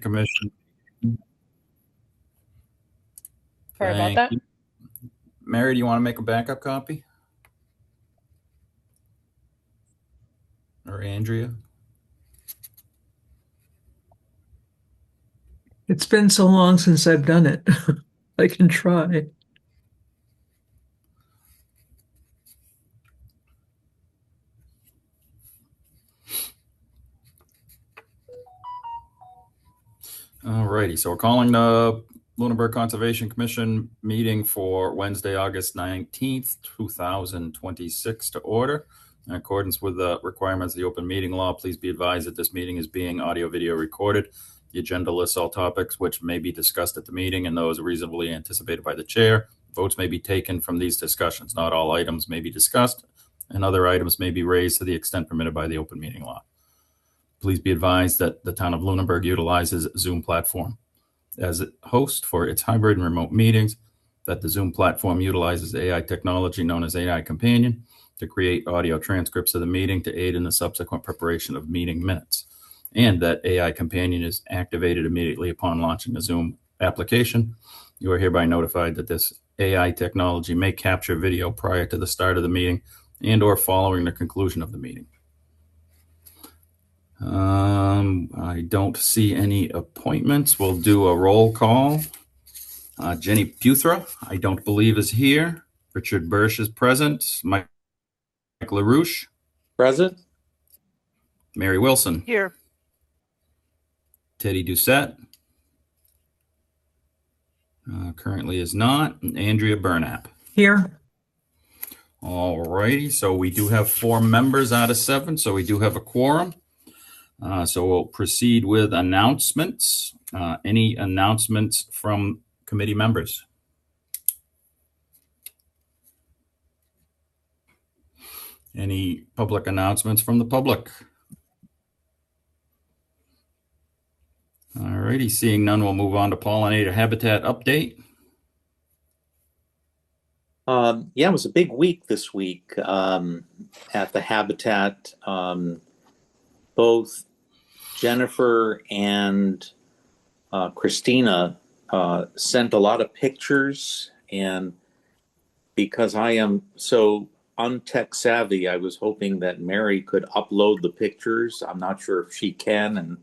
Commission. Sorry about Thank that. you. Mary, do you want to make a backup copy? Or Andrea? It's been so long since I've done it. I can try. All righty. So we're calling the Lunenburg Conservation Commission meeting for Wednesday, August 19th, 2026 to order. In accordance with the requirements of the open meeting law, please be advised that this meeting is being audio-video recorded. The agenda lists all topics which may be discussed at the meeting and those reasonably anticipated by the chair. Votes may be taken from these discussions. Not all items may be discussed, and other items may be raised to the extent permitted by the open meeting law. Please be advised that the town of Lunenburg utilizes Zoom platform as a host for its hybrid and remote meetings, that the Zoom platform utilizes AI technology known as AI Companion to create audio transcripts of the meeting to aid in the subsequent preparation of meeting minutes, and that AI Companion is activated immediately upon launching the Zoom application. You are hereby notified that this AI technology may capture video prior to the start of the meeting and or following the conclusion of the meeting. I don't see any appointments. We'll do a roll call. Jenny Puthra, I don't believe is here. Richard Birch is present. Mike LaRouche. Present. Mary Wilson. Here. Teddy Doucette. Currently is not. And Andrea Burnap. Here. All righty. So we do have 4 members out of 7. So we do have a quorum. So we'll proceed with announcements. Any announcements from committee members? Any public announcements from the public? All righty, seeing none, we'll move on to pollinator habitat update. Yeah, it was a big week this week at the Habitat. Both Jennifer and Christina sent a lot of pictures, and because I am so untech savvy, I was hoping that Mary could upload the pictures. I'm not sure if she can, and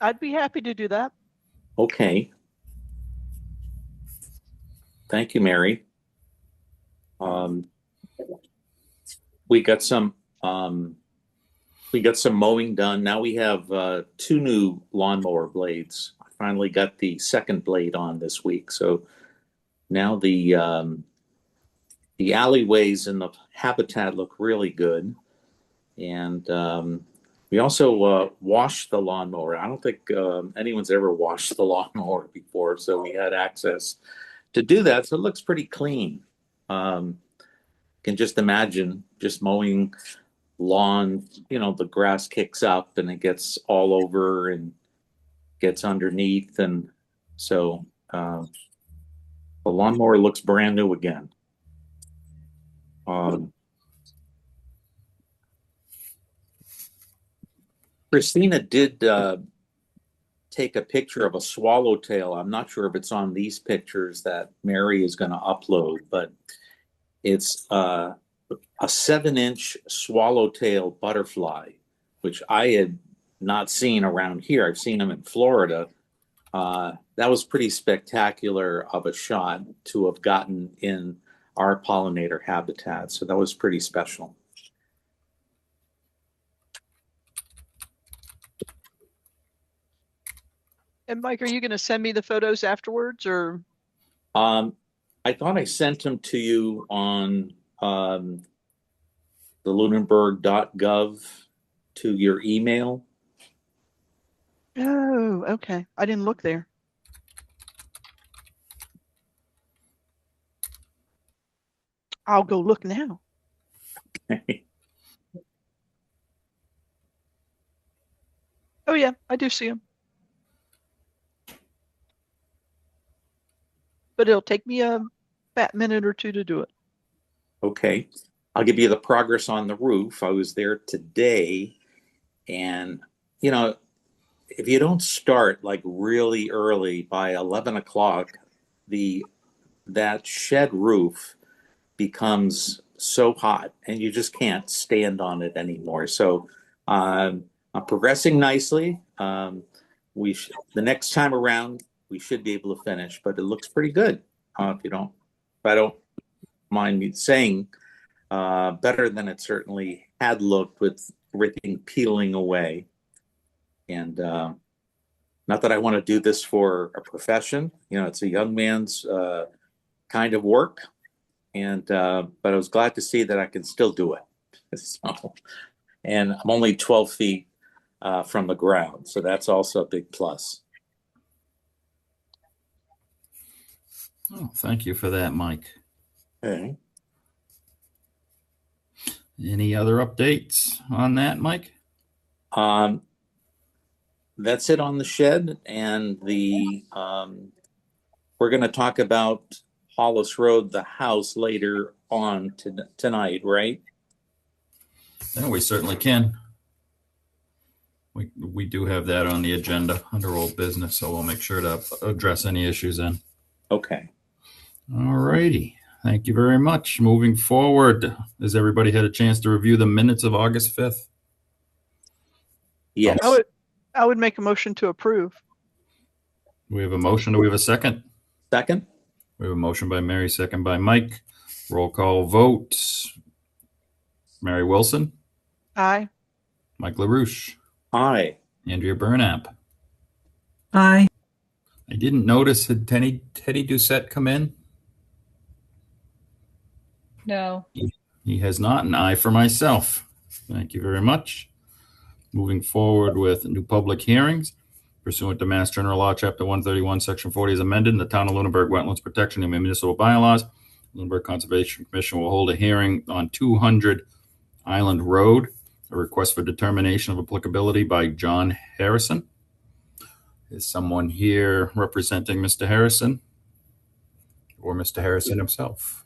I'd be happy to do that. okay. Thank you, Mary. We got some mowing done. Now we have 2 new lawnmower blades. I finally got the second blade on this week. So now the alleyways in the Habitat look really good. And we also washed the lawnmower. I don't think anyone's ever washed the lawnmower before, so we had access to do that. So it looks pretty clean. Can just imagine just mowing lawn, the grass kicks up and it gets all over and gets underneath. And so the lawnmower looks brand new again. Christina did take a picture of a swallowtail. I'm not sure if it's on these pictures that Mary is going to upload, but it's a 7-inch swallowtail butterfly, which I had not seen around here. I've seen them in Florida. That was pretty spectacular of a shot to have gotten in our pollinator habitat. So that was pretty special. And Mike, are you going to send me the photos afterwards, or? I thought I sent them to you on the lunenburg.gov to your email. Oh, okay. I didn't look there. I'll go look now. Oh yeah, I do see them. But it'll take me a fat minute or 2 to do it. Okay. I'll give you the progress on the roof. I was there today, and you know, if you don't start like really early by 11 o'clock, that shed roof becomes so hot and you just can't stand on it anymore. So I'm progressing nicely. The next time around we should be able to finish, but it looks pretty good. If I don't mind me saying, better than it certainly had looked with everything peeling away. And not that I want to do this for a profession, it's a young man's kind of work, and but I was glad to see that I can still do it. So, and I'm only 12 feet from the ground, so that's also a big plus. Oh, thank you for that, Mike. Okay. Any other updates on that, Mike? That's it on the shed, and we're going to talk about Hollis Road, the house, later on tonight, right? Yeah, we certainly can. We do have that on the agenda under old business, so we'll make sure to address any issues then. Okay. All righty. Thank you very much. Moving forward, has everybody had a chance to review the minutes of August 5th? Yes. I would make a motion to approve. We have a motion. Do we have a second? Second? We have a motion by Mary, second by Mike. Roll call vote. Mary Wilson, Aye. Mike LaRouche, Aye. Andrea Burnap. Aye. I didn't notice, had Teddy Doucette come in? No. He has not, an aye for myself. Thank you very much. Moving forward with new public hearings. Pursuant to Mass General Law, Chapter 131, Section 40 is amended in the Town of Lunenburg Wetlands Protection and Municipal Bylaws. Lunenburg Conservation Commission will hold a hearing on 200 Island Road, a request for determination of applicability by John Harrison. Is someone here representing Mr. Harrison or Mr. Harrison himself?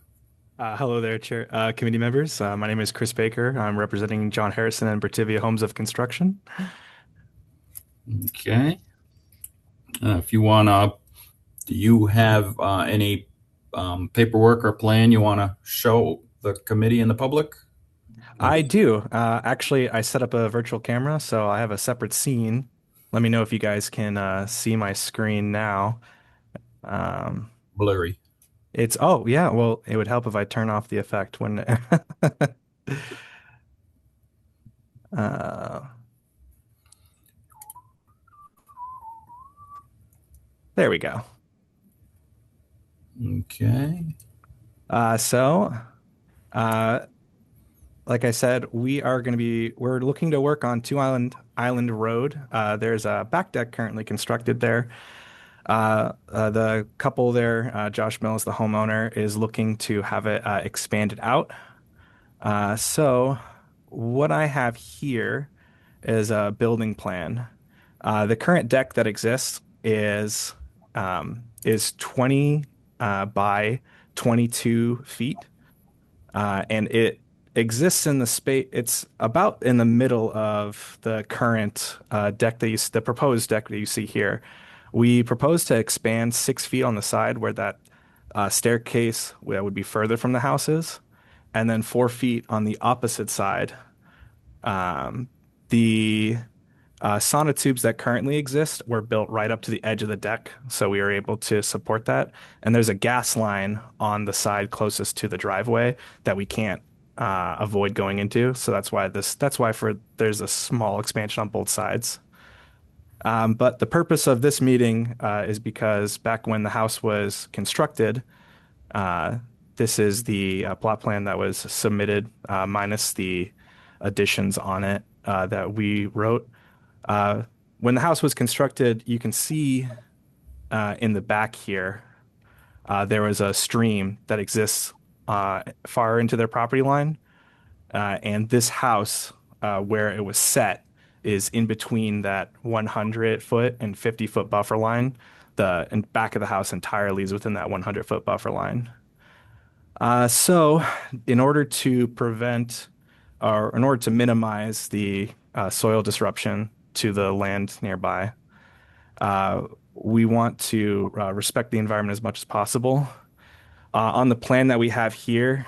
Hello there, Chair, committee members. My name is Chris Baker. I'm representing John Harrison and Bertivia Homes of Construction. Okay. If you want to, do you have any paperwork or plan you want to show the committee and the public? I do. Actually, I set up a virtual camera, so I have a separate scene. Let me know if you guys can see my screen now. Blurry. Oh, yeah. Well, it would help if I turn off the effect when. There we go. Okay. Like I said, we're looking to work on Island Road. There's a back deck currently constructed there. The couple there, Josh Mills, the homeowner, is looking to have it expanded out. So what I have here is a building plan. The current deck that exists is 20 by 22 feet, and it exists in the space. It's about in the middle of the current the proposed deck that you see here. We propose to expand 6 feet on the side where that staircase would be further from the houses, and then 4 feet on the opposite side. The sonotubes that currently exist were built right up to the edge of the deck, so we were able to support that. And there's a gas line on the side closest to the driveway that we can't avoid going into. So that's why there's a small expansion on both sides. But the purpose of this meeting is because back when the house was constructed, this is the plot plan that was submitted, minus the additions on it that we wrote. When the house was constructed, you can see in the back here, there was a stream that exists far into their property line. And this house, where it was set, is in between that 100-foot and 50-foot buffer line. The back of the house entirely is within that 100-foot buffer line. So in order to prevent or in order to minimize the soil disruption to the land nearby, uh, we want to respect the environment as much as possible. On the plan that we have here,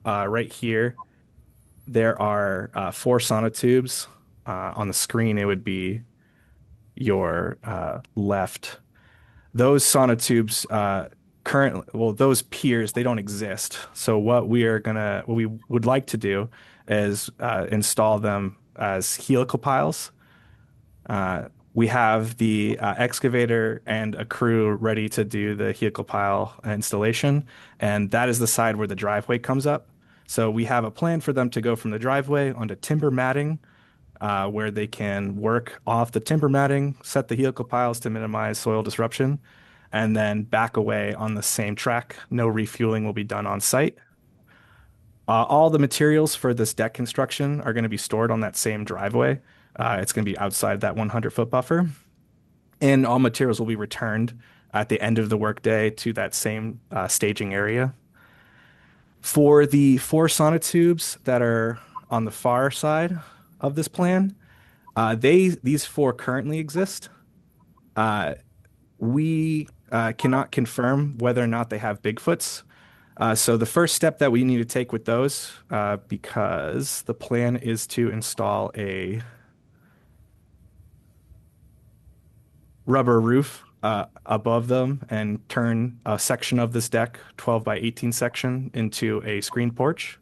right here, there are four sonotubes. On the screen, it would be your left. Those sonotubes currently, well, those piers, they don't exist. So what we would like to do is install them as helical piles. We have the excavator and a crew ready to do the helical pile installation, and that is the side where the driveway comes up. So we have a plan for them to go from the driveway onto timber matting, where they can work off the timber matting, set the helical piles to minimize soil disruption, and then back away on the same track. No refueling will be done on site. All the materials for this deck construction are going to be stored on that same driveway. It's going to be outside that 100-foot buffer. And all materials will be returned at the end of the workday to that same staging area. For the four sonotubes that are on the far side of this plan, these four currently exist. We cannot confirm whether or not they have Bigfoots. So the first step that we need to take with those, because the plan is to install a rubber roof above them and turn a section of this deck, 12 by 18 section, into a screen porch,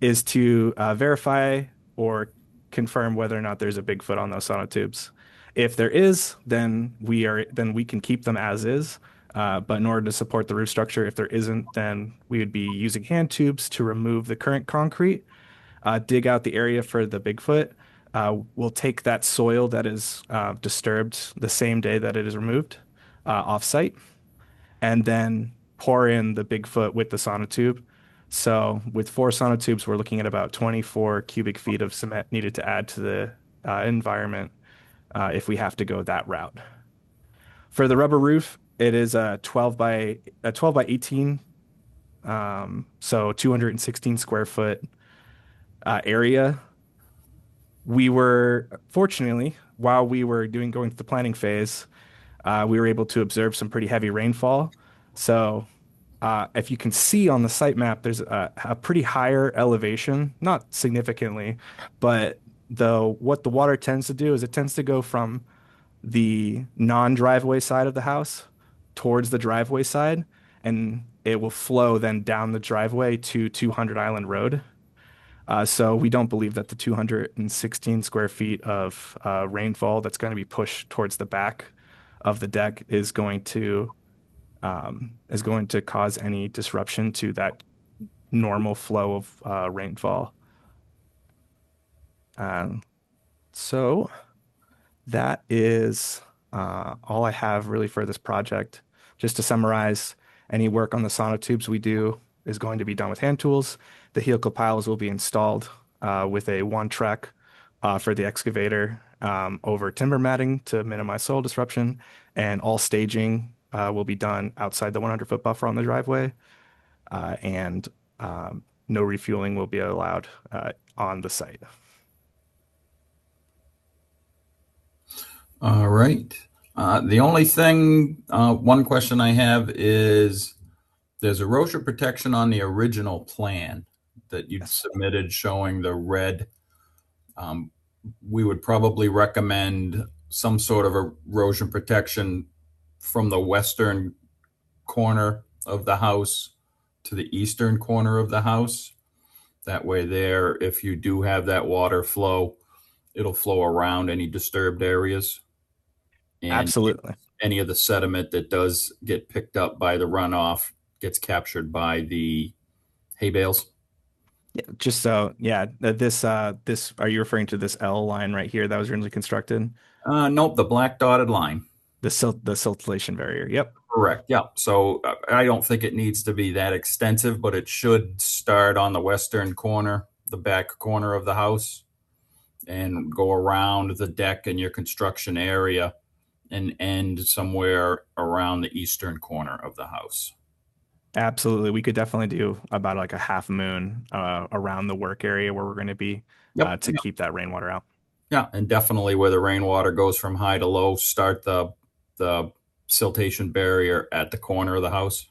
is to verify or confirm whether or not there's a Bigfoot on those sonotubes. If there is, then we can keep them as is. But in order to support the roof structure, if there isn't, then we would be using hand tubes to remove the current concrete, dig out the area for the Bigfoot. We'll take that soil that is disturbed the same day that it is removed off-site, and then pour in the Bigfoot with the sonotube. So with four sonotubes, we're looking at about 24 cubic feet of cement needed to add to the environment if we have to go that route. For the rubber roof, it is a 12 by 18, so 216 square foot area. We were fortunately, while we were going through the planning phase, we were able to observe some pretty heavy rainfall. So if you can see on the site map, there's a pretty higher elevation, not significantly, but what the water tends to do is it tends to go from the non-driveway side of the house towards the driveway side, and it will flow then down the driveway to 200 Island Road. So we don't believe that the 216 square feet of rainfall that's going to be pushed towards the back of the deck is going to cause any disruption to that normal flow of rainfall. So that is all I have really for this project. Just to summarize, any work on the sonotubes we do is going to be done with hand tools. The helical piles will be installed with a one track for the excavator over timber matting to minimize soil disruption, and all staging will be done outside the 100-foot buffer on the driveway, and no refueling will be allowed on the site. All right. The only thing, one question I have is there's erosion protection on the original plan that you submitted showing the red. We would probably recommend some sort of erosion protection from the western corner of the house to the eastern corner of the house. That way there, if you do have that water flow, it'll flow around any disturbed areas. And Absolutely. any of the sediment that does get picked up by the runoff gets captured by the hay bales. Yeah, just so, yeah, this, are you referring to this L line right here that was originally constructed? Nope, the black dotted line. The siltation barrier. Yep. Correct. Yeah. So I don't think it needs to be that extensive, but it should start on the western corner, the back corner of the house, and go around the deck and your construction area and end somewhere around the eastern corner of the house. Absolutely. We could definitely do about like a half moon around the work area where we're going to be Yep. to keep that rainwater out. Yeah, and definitely where the rainwater goes from high to low, start the siltation barrier at the corner of the house.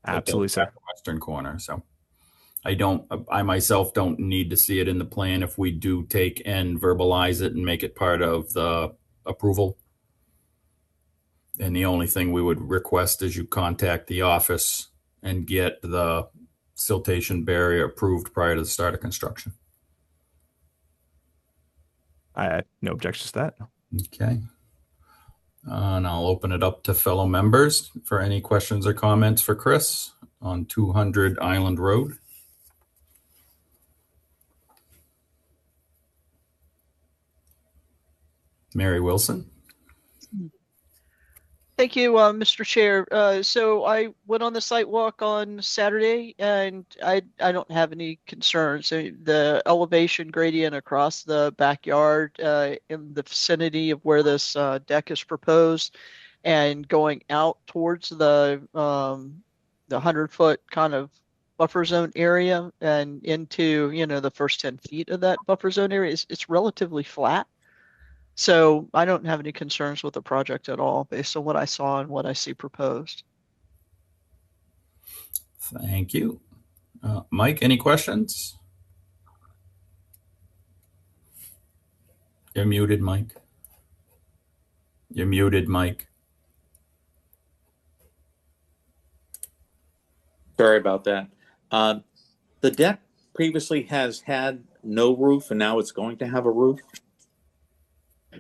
Absolutely, At sir. the western corner. So I myself don't need to see it in the plan if we do take and verbalize it and make it part of the approval. And the only thing we would request is you contact the office and get the siltation barrier approved prior to the start of construction. I had no objections to that. Okay. And I'll open it up to fellow members for any questions or comments for Chris on 200 Island Road. Mary Wilson. Thank you, Mr. Chair. So I went on the site walk on Saturday, and I don't have any concerns. The elevation gradient across the backyard in the vicinity of where this deck is proposed, and going out towards the 100-foot kind of buffer zone area and into the first 10 feet of that buffer zone area, it's relatively flat. So I don't have any concerns with the project at all based on what I saw and what I see proposed. Thank you. Mike, any questions? You're muted, Mike. You're muted, Mike. Sorry about that. The deck previously has had no roof, and now it's going to have a roof.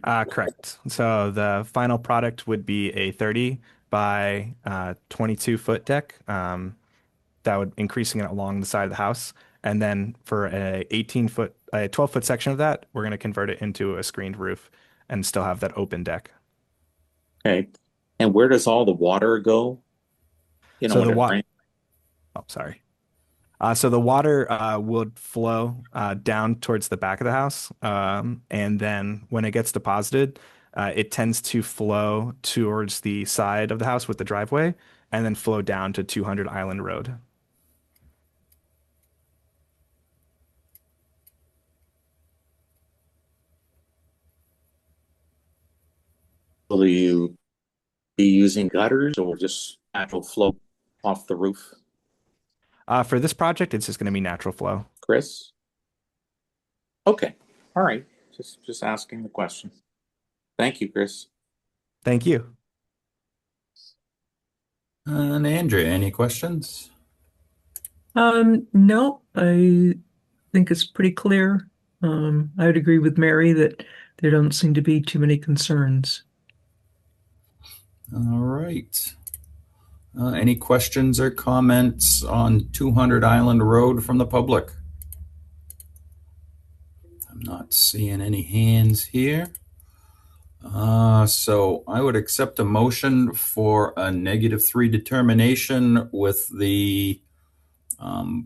Correct. So the final product would be a 30 by 22-foot deck that would increasing it along the side of the house. And then for a 12-foot section of that, we're going to convert it into a screened roof and still have that open deck. Okay. And where does all the water go? So when the it water. rains? Oh, sorry. So the water would flow down towards the back of the house, and then when it gets deposited, it tends to flow towards the side of the house with the driveway, and then flow down to 200 Island Road. Will you be using gutters or just natural flow off the roof? For this project, it's just going to be natural flow. Chris? Okay. All right. Just asking the question. Thank you, Chris. Thank you. And Andrea, any questions? No, I think it's pretty clear. I would agree with Mary that there don't seem to be too many concerns. All right. Any questions or comments on 200 Island Road from the public? I'm not seeing any hands here. So I would accept a motion for a -3 determination with the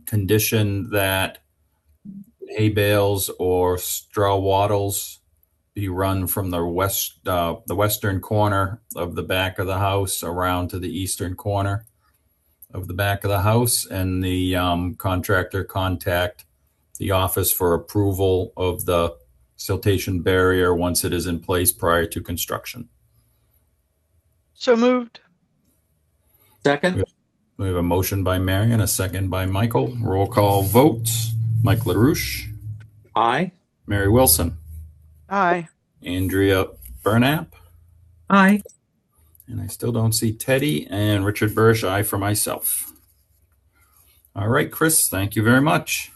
condition that hay bales or straw wattles be run from the western corner of the back of the house around to the eastern corner of the back of the house, and the contractor contact the office for approval of the siltation barrier once it is in place prior to construction. So moved. Second? We have a motion by Mary and a second by Michael. Roll call vote. Mike LaRouche. Aye. Mary Wilson. Aye. Andrea Burnap. Aye. And I still don't see Teddy. And Richard Burrish, aye for myself. All right, Chris, thank you very much.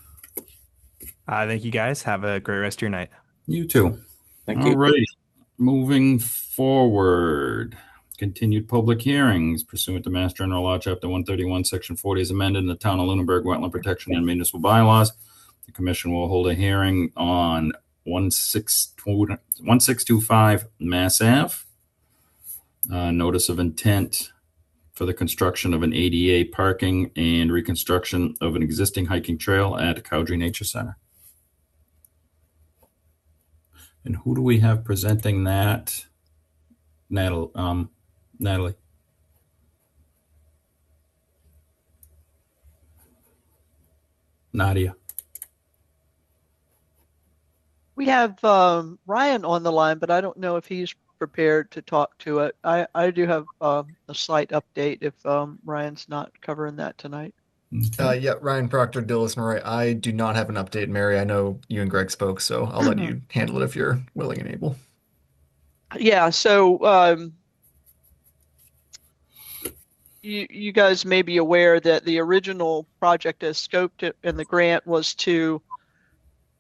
Thank you guys. Have a great rest of your night. You too. Thank you. All right. Moving forward. Continued public hearings pursuant to Mass General Law, Chapter 131, Section 40 is amended in the Town of Lunenburg Wetland Protection and Municipal Bylaws. The Commission will hold a hearing on 1625 Mass Ave. Notice of intent for the construction of an ADA parking and reconstruction of an existing hiking trail at Cowdrey Nature Center. And who do we have presenting that? Natalie. Nadia. We have Ryan on the line, but I don't know if he's prepared to talk to it. I do have a slight update if Ryan's not covering that tonight. Okay. Yeah, Ryan Proctor, Dillis Murray. I do not have an update, Mary. I know you and Greg spoke, so I'll let you handle it if you're willing and able. Yeah, so you guys may be aware that the original project as scoped in the grant was to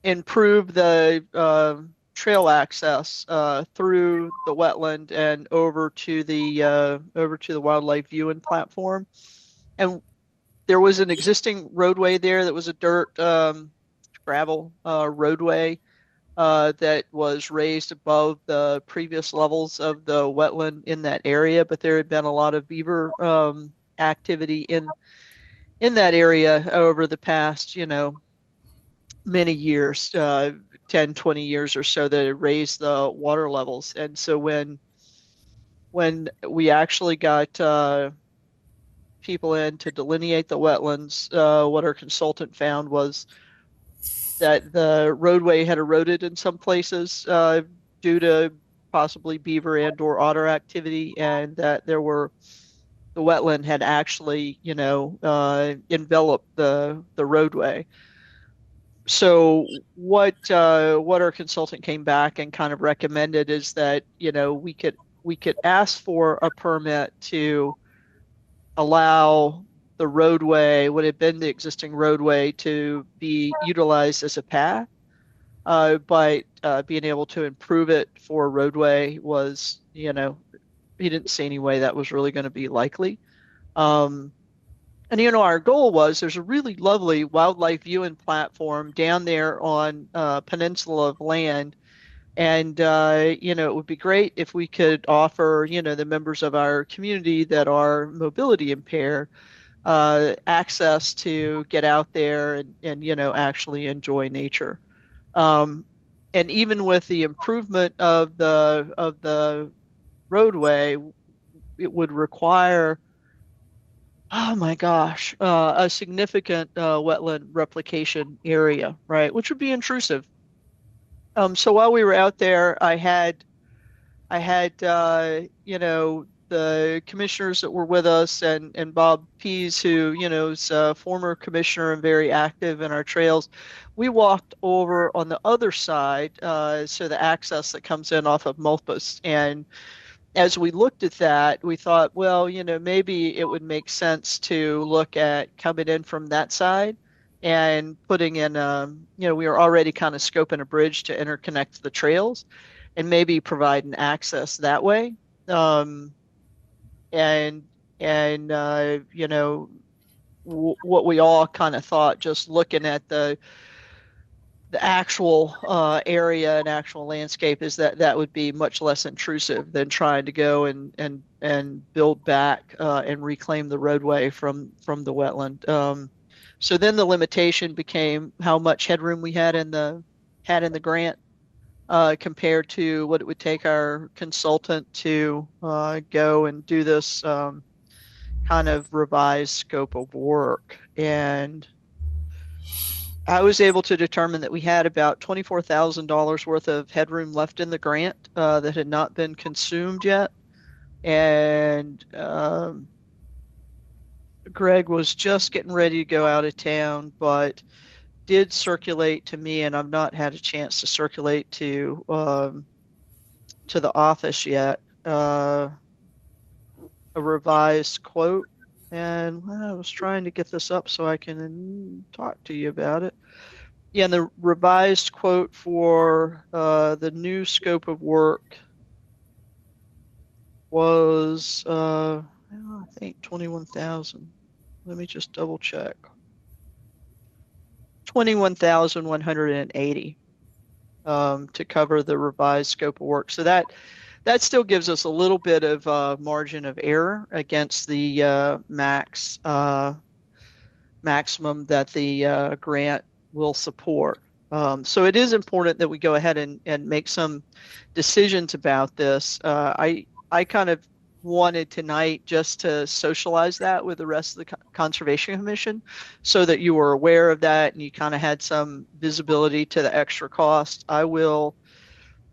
improve the trail access through the wetland and over to the wildlife viewing platform. And there was an existing roadway there that was a dirt gravel roadway that was raised above the previous levels of the wetland in that area, but there had been a lot of beaver activity in that area over the past, many years, 10, 20 years or so, that it raised the water levels. And so when we actually got people in to delineate the wetlands, what our consultant found was that the roadway had eroded in some places due to possibly beaver and or otter activity, and that the wetland had actually, enveloped the roadway. So what our consultant came back and kind of recommended is that, we could ask for a permit to allow the roadway, what had been the existing roadway, to be utilized as a path, but being able to improve it for a roadway was, he didn't see any way that was really going to be likely. And our goal was, there's a really lovely wildlife viewing platform down there on a peninsula of land. And, it would be great if we could offer, the members of our community that are mobility impaired access to get out there and actually enjoy nature. And even with the improvement of the roadway, it would require, oh my gosh, a significant wetland replication area, right? Which would be intrusive. So while we were out there, I had the commissioners that were with us and Bob Pease, who, is a former commissioner and very active in our trails. We walked over on the other side, so the access that comes in off of Mulpus. And as we looked at that, we thought, well, maybe it would make sense to look at coming in from that side and putting in, we were already kind of scoping a bridge to interconnect the trails and maybe provide an access that way. What we all kind of thought, just looking at the actual area and actual landscape, is that would be much less intrusive than trying to go and build back and reclaim the roadway from the wetland. So then the limitation became how much headroom we had in the grant compared to what it would take our consultant to go and do this kind of revised scope of work. And I was able to determine that we had about $24,000 worth of headroom left in the grant that had not been consumed yet. And Greg was just getting ready to go out of town, but did circulate to me, and I've not had a chance to circulate to the office yet, a revised quote. And I was trying to get this up so I can talk to you about it. Yeah, and the revised quote for the new scope of work was, I think, 21,000. Let me just double check. 21,180 to cover the revised scope of work. So that still gives us a little bit of margin of error against the maximum that the grant will support. So it is important that we go ahead and make some decisions about this. I kind of wanted tonight just to socialize that with the rest of the Conservation Commission so that you were aware of that and you kind of had some visibility to the extra cost. I will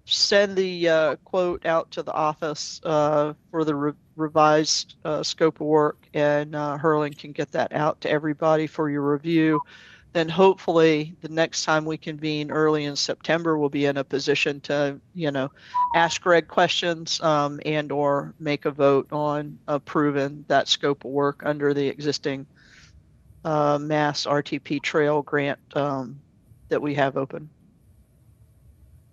send the quote out to the office for the revised scope of work, and Hurling can get that out to everybody for your review. Then hopefully the next time we convene early in September, we'll be in a position to, ask Greg questions and or make a vote on approving that scope of work under the existing Mass RTP Trail grant that we have open.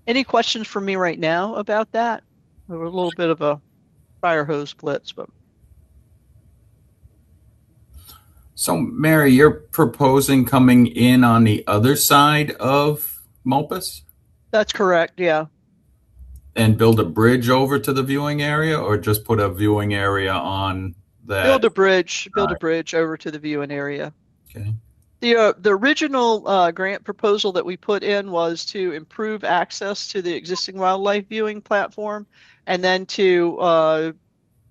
Any questions for me right now about that? We were a little bit of a fire hose blitz, but So, Mary, you're proposing coming in on the other side of Mulpus that's correct. Yeah. and build a bridge over to the viewing area, or just put a viewing area on that? Build a bridge over to the viewing area. Okay. The original grant proposal that we put in was to improve access to the existing wildlife viewing platform, and then to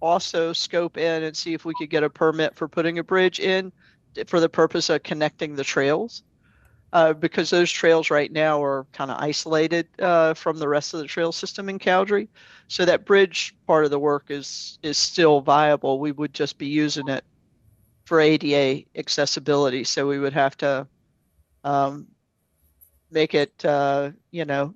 also scope in and see if we could get a permit for putting a bridge in for the purpose of connecting the trails. Because those trails right now are kind of isolated from the rest of the trail system in Cowdrey. So that bridge part of the work is still viable. We would just be using it for ADA accessibility. So we would have to make it,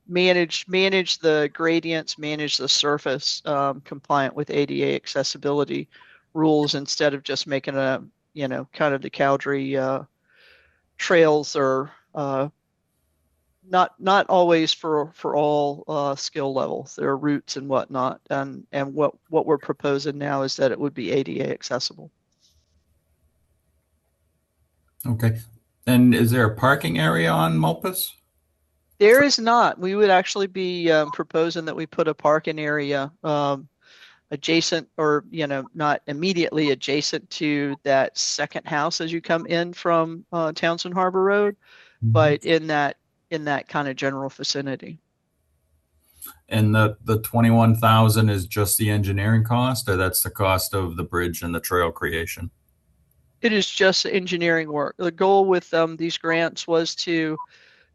manage the gradients, manage the surface compliant with ADA accessibility rules instead of just making a, kind of the Cowdrey trails are not always for all skill levels. There are routes and whatnot, and what we're proposing now is that it would be ADA accessible. Okay. And is there a parking area on Mulpus? There is not. We would actually be proposing that we put a parking area adjacent, or not immediately adjacent to that second house as you come in from Townsend Harbor Road, but in that kind of general vicinity. And the 21,000 is just the engineering cost, or that's the cost of the bridge and the trail creation? It is just engineering work. The goal with these grants was to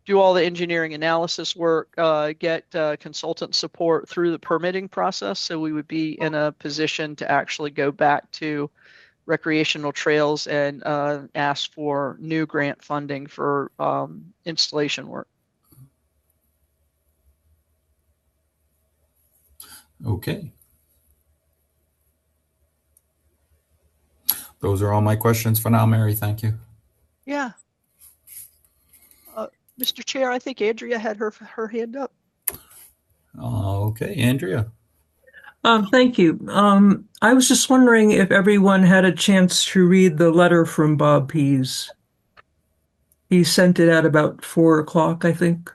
do all the engineering analysis work, get consultant support through the permitting process, so we would be in a position to actually go back to recreational trails and ask for new grant funding for installation work. Okay. Those are all my questions for now, Mary. Thank you. Yeah. Mr. Chair, I think Andrea had her hand up. Okay, Andrea. Thank you. I was just wondering if everyone had a chance to read the letter from Bob Pease. He sent it at about 4 o'clock, I think.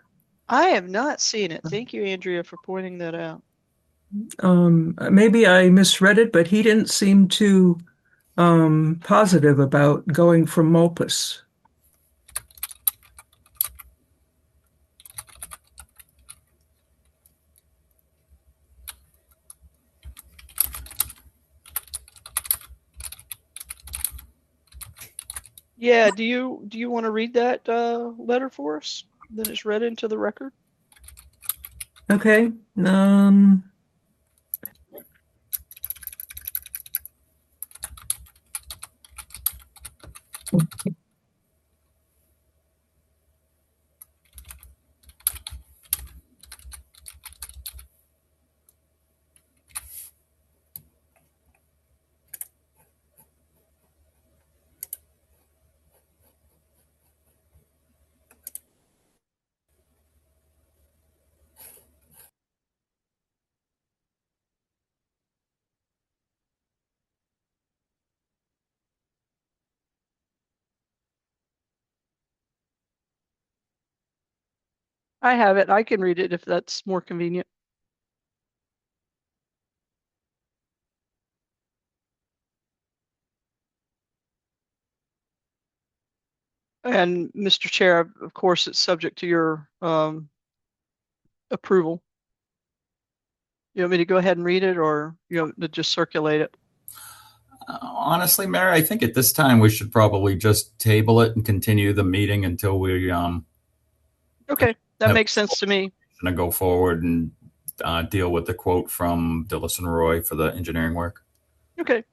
I have not seen it. Thank you, Andrea, for pointing that out. Maybe I misread it, but he didn't seem too positive about going from Mulpus. Yeah, do you want to read that letter for us? Then it's read into the record. Okay. I have it. I can read it if that's more convenient. And Mr. Chair, of course, it's subject to your approval. You want me to go ahead and read it, or you want to just circulate it? Honestly, Mary, I think at this time we should probably just table it and continue the meeting until we Okay, that Yep. makes sense to me. gonna go forward and deal with the quote from Dillis and Roy for the engineering work. Okay.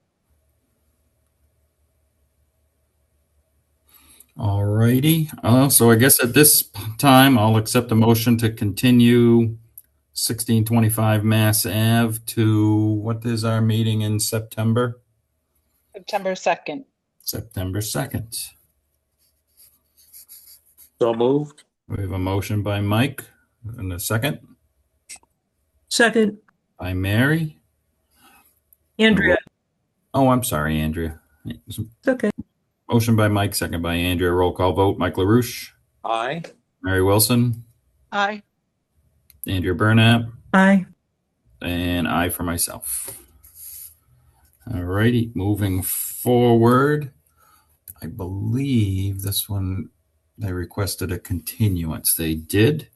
All righty. So I guess at this time, I'll accept a motion to continue 1625 Mass Ave to what is our meeting in September? September 2nd. September 2nd. So moved. We have a motion by Mike and a second Second, by Mary. Andrea. Oh, I'm sorry, Andrea. It's okay. Motion by Mike, second by Andrea. Roll call vote. Mike LaRouche, Aye. Mary Wilson, Aye. Andrea Burnap, Aye. and I for myself. All righty. Moving forward, I believe this one they requested a continuance. They did.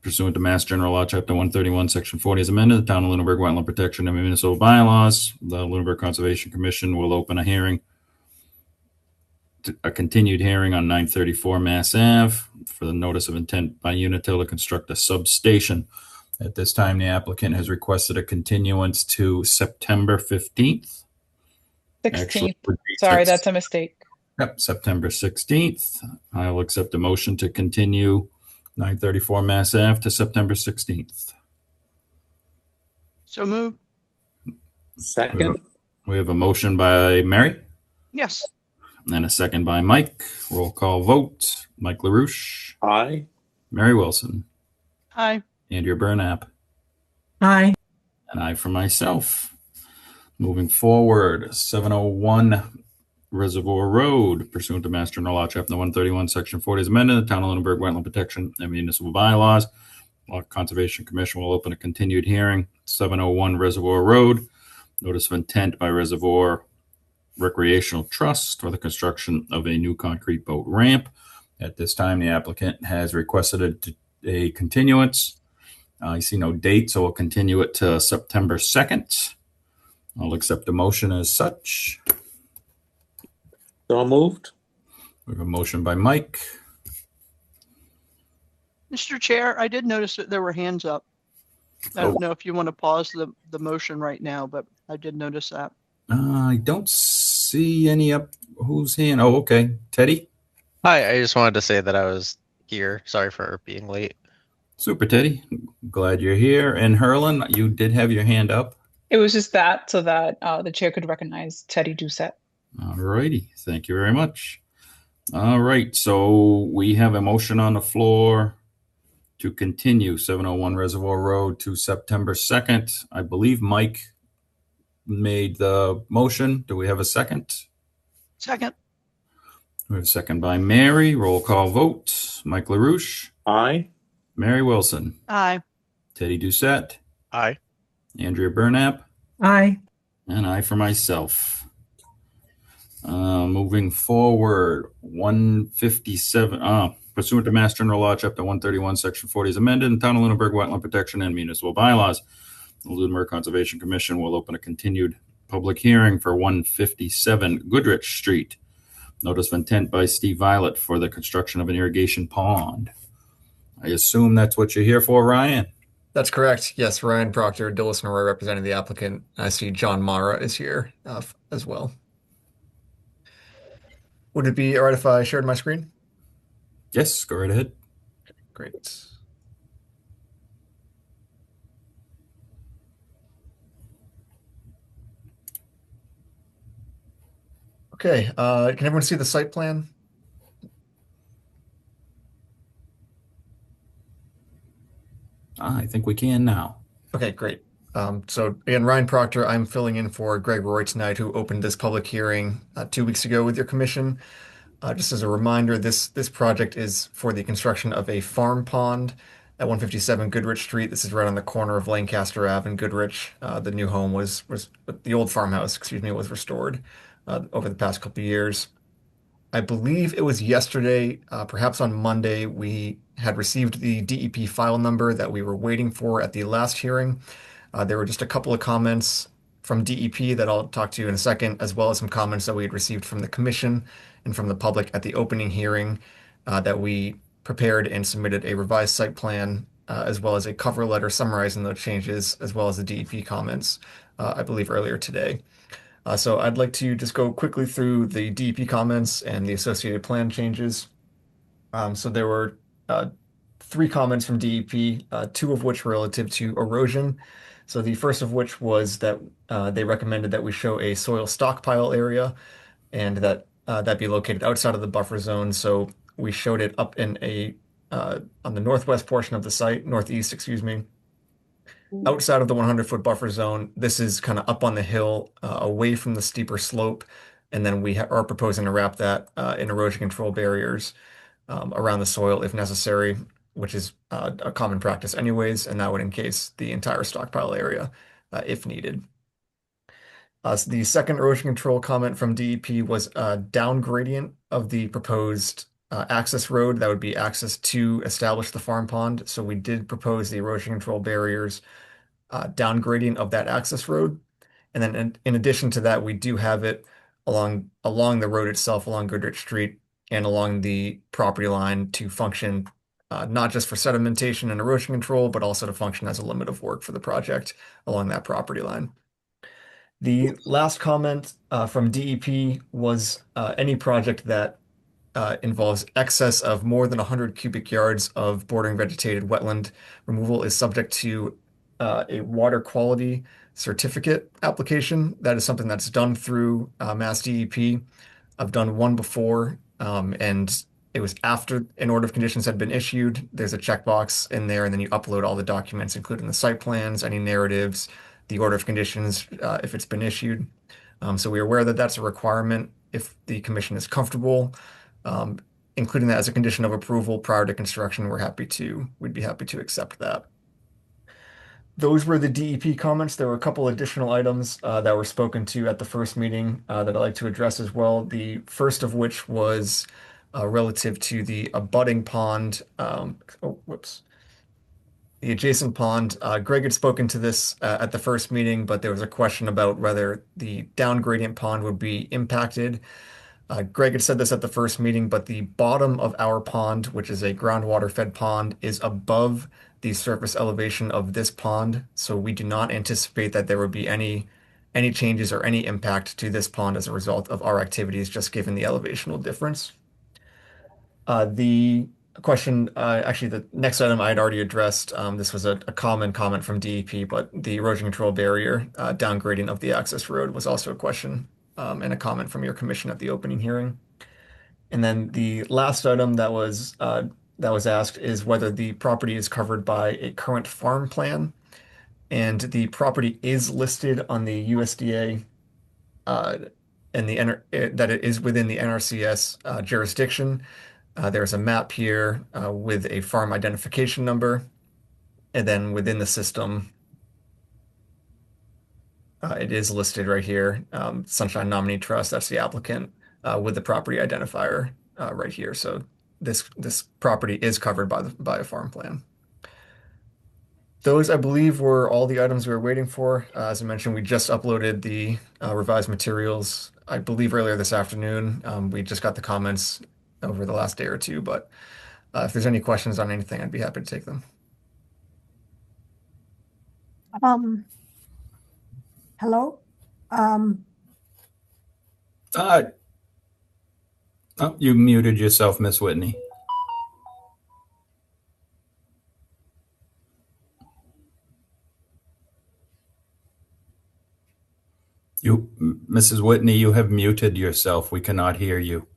Pursuant to Mass General Law, Chapter 131, Section 40 as amended, the Town of Lunenburg Wetland Protection and Municipal Bylaws, the Lunenburg Conservation Commission will open a hearing, a continued hearing on 934 Mass Ave for the notice of intent by Unitil to construct a substation. At this time, the applicant has requested a continuance to September 15th. 16th. Actually, would be Sorry, six- that's a mistake. Yep, September 16th. I will accept a motion to continue 934 Mass Ave to September 16th. So move. Second. We have a motion by Mary Yes. and a second by Mike. Roll call vote. Mike LaRouche, Aye. Mary Wilson, Aye. Andrea Burnap, Aye. and I for myself. Moving forward, 701 Reservoir Road, pursuant to Mass General Law, Chapter 131, Section 40 as amended, the Town of Lunenburg Wetland Protection and Municipal Bylaws. Law Conservation Commission will open a continued hearing, 701 Reservoir Road. Notice of intent by Reservoir Recreational Trust for the construction of a new concrete boat ramp. At this time, the applicant has requested a continuance. I see no date, so we'll continue it to September 2nd. I'll accept the motion as such. So moved. We have a motion by Mike. Mr. Chair, I did notice that there were hands up. I don't know if you want to pause the motion right now, but I did notice that. I don't see any up. Who's hand? Oh, okay. Teddy. Hi, I just wanted to say that I was here. Sorry for being late. Super, Teddy. Glad you're here. And Herlin, you did have your hand up. It was just that so that the chair could recognize Teddy Doucette. All righty. Thank you very much. All right. So we have a motion on the floor to continue 701 Reservoir Road to September 2nd. I believe Mike made the motion. Do we have a second? Second. We have a second by Mary. Roll call vote. Mike LaRouche, Aye. Mary Wilson, Aye. Teddy Doucette, Aye. Andrea Burnap, Aye. and I for myself. Moving forward, 157. Pursuant to Mass General Law, Chapter 131, Section 40 is amended, and Town of Lunenburg Wetland Protection and Municipal Bylaws. The Lunenburg Conservation Commission will open a continued public hearing for 157 Goodrich Street. Notice of intent by Steve Violet for the construction of an irrigation pond. I assume that's what you're here for, Ryan? That's correct. Yes, Ryan Proctor, Dillis and Roy representing the applicant. I see John Mara is here as well. Would it be all right if I shared my screen? Yes, go right ahead. Great. Okay, can everyone see the site plan? I think we can now. Okay, great. So again, Ryan Proctor, I'm filling in for Greg Roy tonight, who opened this public hearing 2 weeks ago with your commission. Just as a reminder, this project is for the construction of a farm pond at 157 Goodrich Street. This is right on the corner of Lancaster Ave and Goodrich. The new home the old farmhouse, was restored over the past couple of years. I believe it was yesterday, perhaps on Monday, we had received the DEP file number that we were waiting for at the last hearing. There were just a couple of comments from DEP that I'll talk to you in a second, as well as some comments that we had received from the commission and from the public at the opening hearing that we prepared and submitted a revised site plan, as well as a cover letter summarizing those changes, as well as the DEP comments, I believe earlier today. So I'd like to just go quickly through the DEP comments and the associated plan changes. So there were 3 comments from DEP, 2 of which were relative to erosion. So the first of which was that they recommended that we show a soil stockpile area and that that be located outside of the buffer zone. So we showed it up in on the northwest portion of the site, northeast, excuse me, outside of the 100-foot buffer zone. This is kind of up on the hill, away from the steeper slope. And then we are proposing to wrap that in erosion control barriers around the soil if necessary, which is a common practice anyways, and that would encase the entire stockpile area if needed. So the second erosion control comment from DEP was a down gradient of the proposed access road. That would be access to establish the farm pond. So we did propose the erosion control barriers down gradient of that access road. And then in addition to that, we do have it along the road itself, along Goodrich Street and along the property line to function not just for sedimentation and erosion control, but also to function as a limit of work for the project along that property line. The last comment from DEP was any project that involves excess of more than 100 cubic yards of bordering vegetated wetland removal is subject to a water quality certificate application. That is something that's done through Mass DEP. I've done one before, and it was after an order of conditions had been issued. There's a checkbox in there, and then you upload all the documents, including the site plans, any narratives, the order of conditions, if it's been issued. So we're aware that that's a requirement if the commission is comfortable, including that as a condition of approval prior to construction. We'd be happy to accept that. Those were the DEP comments. There were a couple additional items that were spoken to at the first meeting that I'd like to address as well. The first of which was relative to the abutting pond. The adjacent pond. Greg had spoken to this at the first meeting, but there was a question about whether the down gradient pond would be impacted. Greg had said this at the first meeting, but the bottom of our pond, which is a groundwater fed pond, is above the surface elevation of this pond. So we do not anticipate that there would be any changes or any impact to this pond as a result of our activities, just given the elevational difference. The question, actually, the next item I had already addressed. This was a common comment from DEP, but the erosion control barrier down gradient of the access road was also a question and a comment from your commission at the opening hearing. And then the last item that was asked is whether the property is covered by a current farm plan. And the property is listed on the USDA and that it is within the NRCS jurisdiction. There's a map here with a farm identification number. And then within the system, it is listed right here, Sunshine Nominee Trust, that's the applicant, with the property identifier right here. So this property is covered by a farm plan. Those, I believe, were all the items we were waiting for. As I mentioned, we just uploaded the revised materials, I believe, earlier this afternoon. We just got the comments over the last day or two, but if there's any questions on anything, I'd be happy to take them. Hello? Oh, you muted yourself, Miss Whitney. Mrs. Whitney, you have muted yourself. We cannot hear you.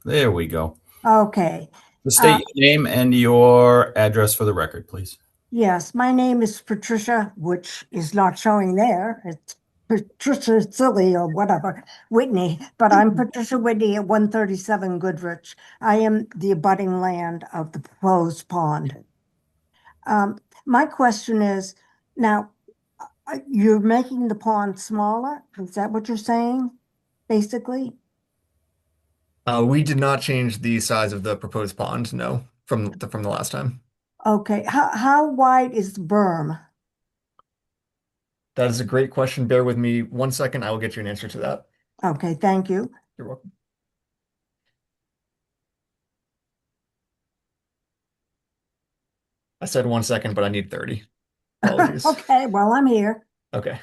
There we go. Okay. State your name and your address for the record, please. Yes, my name is Patricia, which is not showing there. It's Patricia Silly or whatever, Whitney, but I'm Patricia Whitney at 137 Goodrich. I am the abutting land of the proposed pond. My question is, now, you're making the pond smaller? Is that what you're saying? basically? We did not change the size of the proposed pond, no, from the last time. Okay, how wide is the berm? That is a great question. Bear with me 1 second. I will get you an answer to that. Okay, thank you. You're welcome. I said 1 second, but I need 30. Apologies. Okay, well, I'm here. Okay.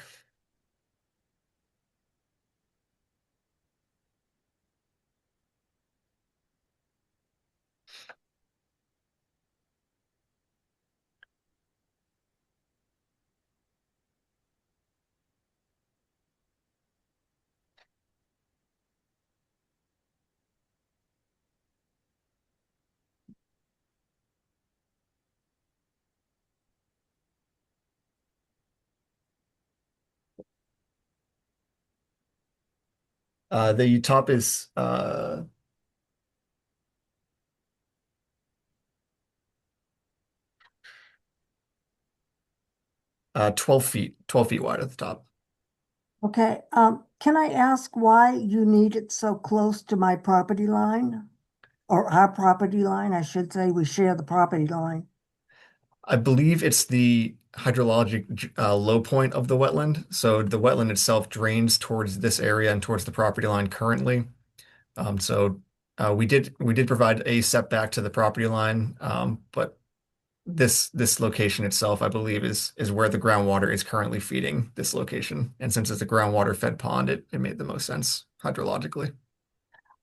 The top is 12 feet, 12 feet wide at the top. Okay, can I ask why you need it so close to my property line? Or our property line, I should say, we share the property line. I believe it's the hydrologic low point of the wetland. So the wetland itself drains towards this area and towards the property line currently. We did provide a setback to the property line, but this location itself, I believe, is where the groundwater is currently feeding this location. And since it's a groundwater fed pond, it made the most sense hydrologically.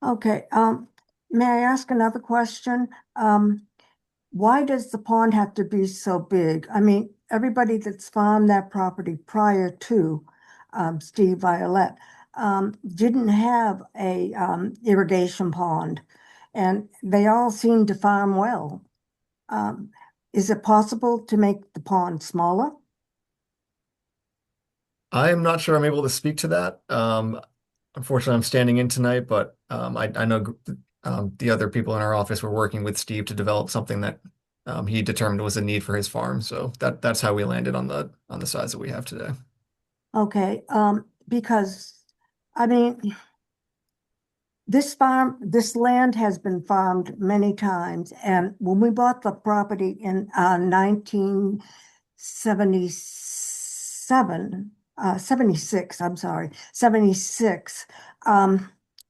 Okay, may I ask another question? Why does the pond have to be so big? I mean, everybody that's farmed that property prior to Steve Violet didn't have a irrigation pond, and they all seem to farm well. Is it possible to make the pond smaller? I am not sure I'm able to speak to that. Unfortunately, I'm standing in tonight, but I know the other people in our office were working with Steve to develop something that he determined was a need for his farm. So that's how we landed on the size that we have today. Okay, because I mean, this land has been farmed many times, and when we bought the property in 1977, 76, I'm sorry, 76,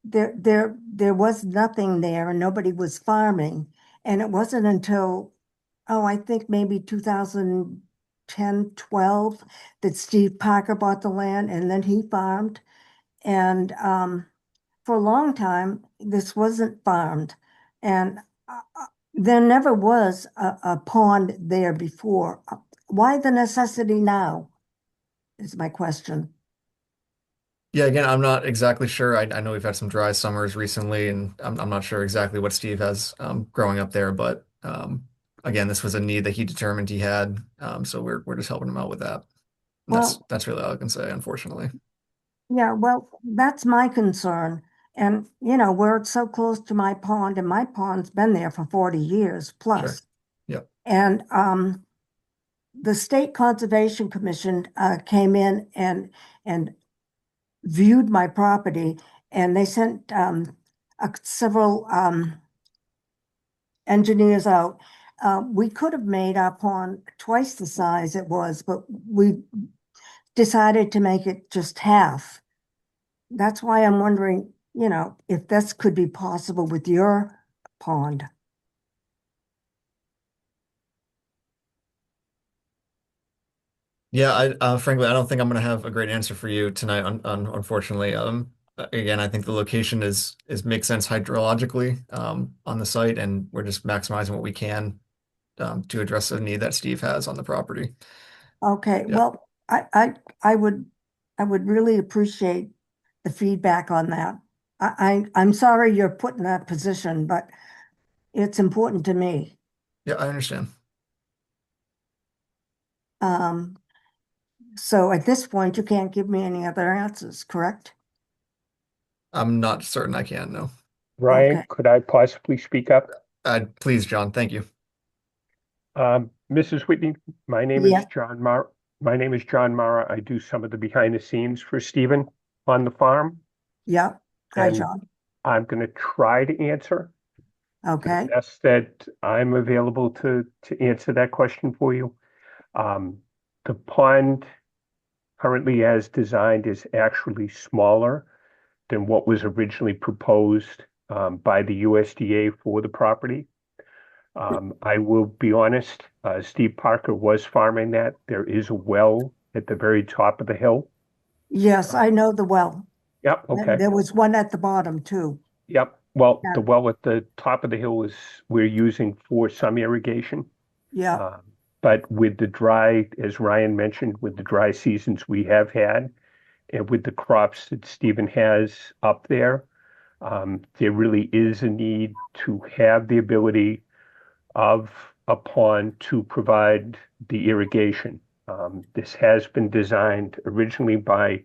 there was nothing there and nobody was farming. And it wasn't until, I think maybe 2010, 12, that Steve Parker bought the land and then he farmed. And for a long time, this wasn't farmed. And there never was a pond there before. Why the necessity now is my question. Yeah, again, I'm not exactly sure. I know we've had some dry summers recently, and I'm not sure exactly what Steve has growing up there. But again, this was a need that he determined he had, so we're just helping him out with that. And Well, that's really all I can say, unfortunately. yeah, well, that's my concern. And, we're so close to my pond, and my pond's been there for 40 years plus. Sure. Yep. And the State Conservation Commission came in and viewed my property, and they sent several engineers out. We could have made our pond twice the size it was, but we decided to make it just half. That's why I'm wondering, if this could be possible with your pond. Yeah, frankly, I don't think I'm going to have a great answer for you tonight, unfortunately. Again, I think the location makes sense hydrologically on the site, and we're just maximizing what we can to address the need that Steve has on the property. Okay, Yeah. well, I would really appreciate the feedback on that. I'm sorry you're put in that position, but it's important to me. Yeah, I understand. So at this point, you can't give me any other answers, correct? I'm not certain I can, no. Ryan, Okay. could I possibly speak up? Please, John, thank you. Mrs. Whitney, my name Yeah. is John Mara. I do some of the behind the scenes for Stephen on the farm. Yeah, Hi, And John. I'm going to try to answer Okay. the best that I'm available to answer that question for you. The pond currently as designed is actually smaller than what was originally proposed by the USDA for the property. I will be honest, Steve Parker was farming that. There is a well at the very top of the hill. Yes, I know the well. Yep, okay. There was one at the bottom too. Yep. Well, Yeah. the well at the top of the hill is we're using for some irrigation. Yeah. But with the dry, as Ryan mentioned, with the dry seasons we have had, and with the crops that Stephen has up there, there really is a need to have the ability of a pond to provide the irrigation. This has been designed originally by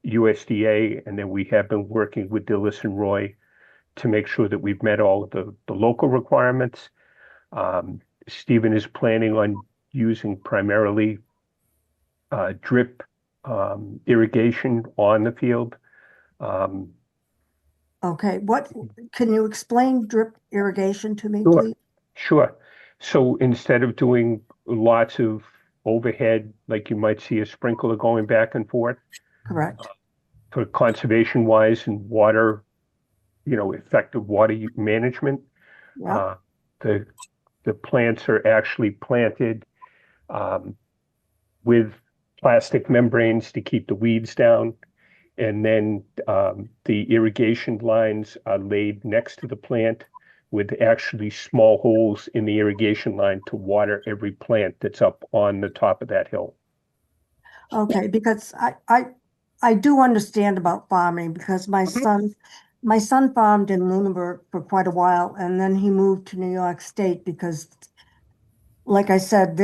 USDA, and then we have been working with Dillis and Roy to make sure that we've met all of the local requirements. Stephen is planning on using primarily drip irrigation on the field. Okay. Can you explain drip irrigation to me, Sure. please? Sure. So instead of doing lots of overhead, like you might see a sprinkler going back and forth, Correct. for conservation wise and water, effective water management, Yeah. the plants are actually planted with plastic membranes to keep the weeds down. And then the irrigation lines are laid next to the plant with actually small holes in the irrigation line to water every plant that's up on the top of that hill. Okay, because I do understand about farming because my son farmed in Lunenburg for quite a while, and then he moved to New York State because, like I said,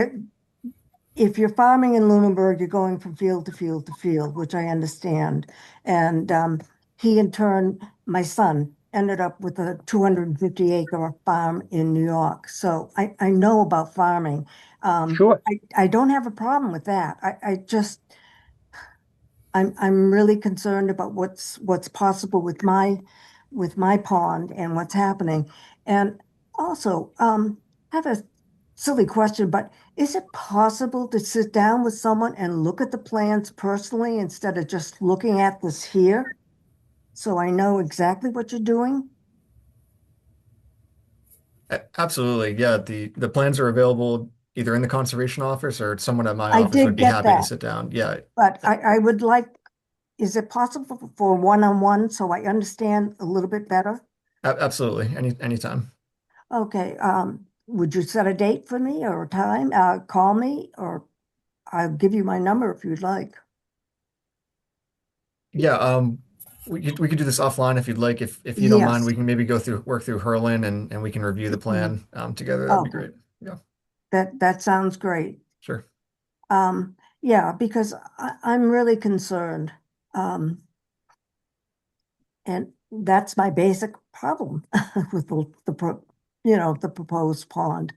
if you're farming in Lunenburg, you're going from field to field to field, which I understand. And he, in turn, my son, ended up with a 250-acre farm in New York. So I know about farming. Sure. I don't have a problem with that. I'm really concerned about what's possible with my pond and what's happening. And also, I have a silly question, but is it possible to sit down with someone and look at the plans personally instead of just looking at this here? So I know exactly what you're doing? Absolutely. Yeah, the plans are available either in the conservation office or someone at my I office did would be get happy to that. sit down. Yeah, But I would like, is it possible for one-on-one so I understand a little bit better? absolutely. Anytime. Okay, would you set a date for me or a time? Call me, or I'll give you my number if you'd like. Yeah, we could do this offline if you'd like. If you don't mind, Yes. we can maybe work through Herlin and we can review the plan together. That'd be Okay. great. Yeah, That sounds great. sure. Yeah, because I'm really concerned. And that's my basic problem with the proposed pond.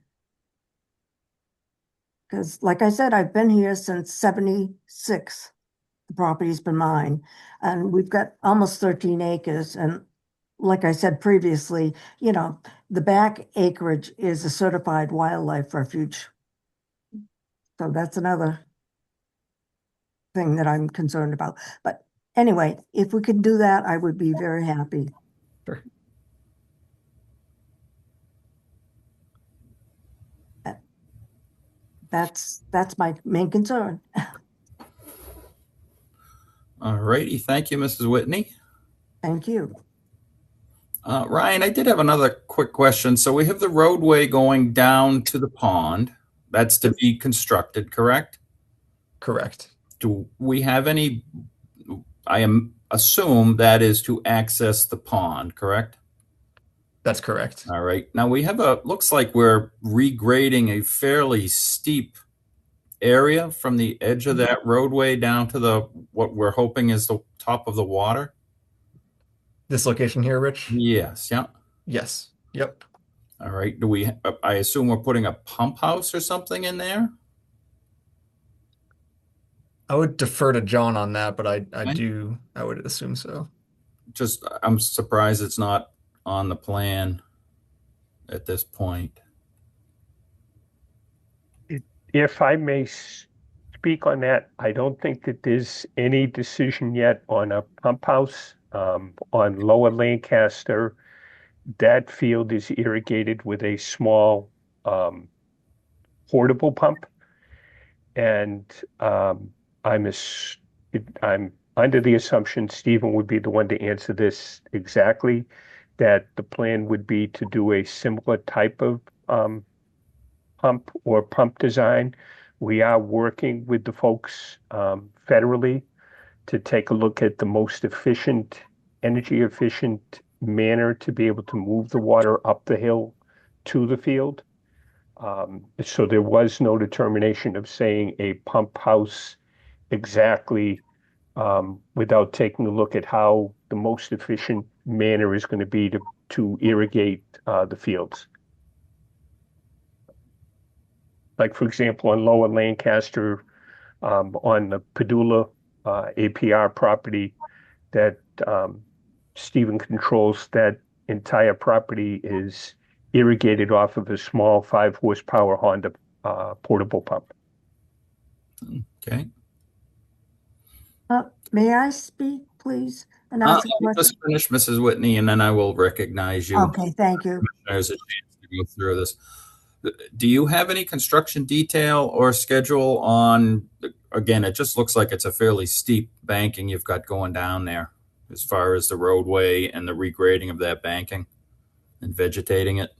Because like I said, I've been here since 76. The property's been mine, and we've got almost 13 acres. And like I said previously, the back acreage is a certified wildlife refuge. So that's another thing that I'm concerned about. But anyway, if we could do that, I would be very happy. Sure. That's my main concern. All righty. Thank you, Mrs. Whitney. Thank you. Ryan, I did have another quick question. So we have the roadway going down to the pond. That's to be constructed, correct? Correct. Do we have any, assume that is to access the pond, correct? That's correct. All right. Now we have looks like we're regrading a fairly steep area from the edge of that roadway down to what we're hoping is the top of the water. This location here, Rich? Yes. Yeah. Yes. Yep. All right. I assume we're putting a pump house or something in there? I would defer to John on that, but I Okay. would assume so. I'm surprised it's not on the plan at this point. If I may speak on that, I don't think that there's any decision yet on a pump house on Lower Lancaster. That field is irrigated with a small portable pump, and I'm under the assumption Stephen would be the one to answer this exactly, that the plan would be to do a similar type of pump or pump design. We are working with the folks federally to take a look at the most efficient, energy efficient manner to be able to move the water up the hill to the field. So there was no determination of saying a pump house exactly without taking a look at how the most efficient manner is going to be to irrigate the fields. Like, for example, on Lower Lancaster, on the Padula APR property that Stephen controls, that entire property is irrigated off of a small 5 horsepower Honda portable pump. Okay. May I speak, please? And ask a question? Just finish, Mrs. Whitney, and then I will recognize you. Okay, thank you. There's a chance to go through this. Do you have any construction detail or schedule on, again, it just looks like it's a fairly steep banking you've got going down there as far as the roadway and the regrading of that banking and vegetating it?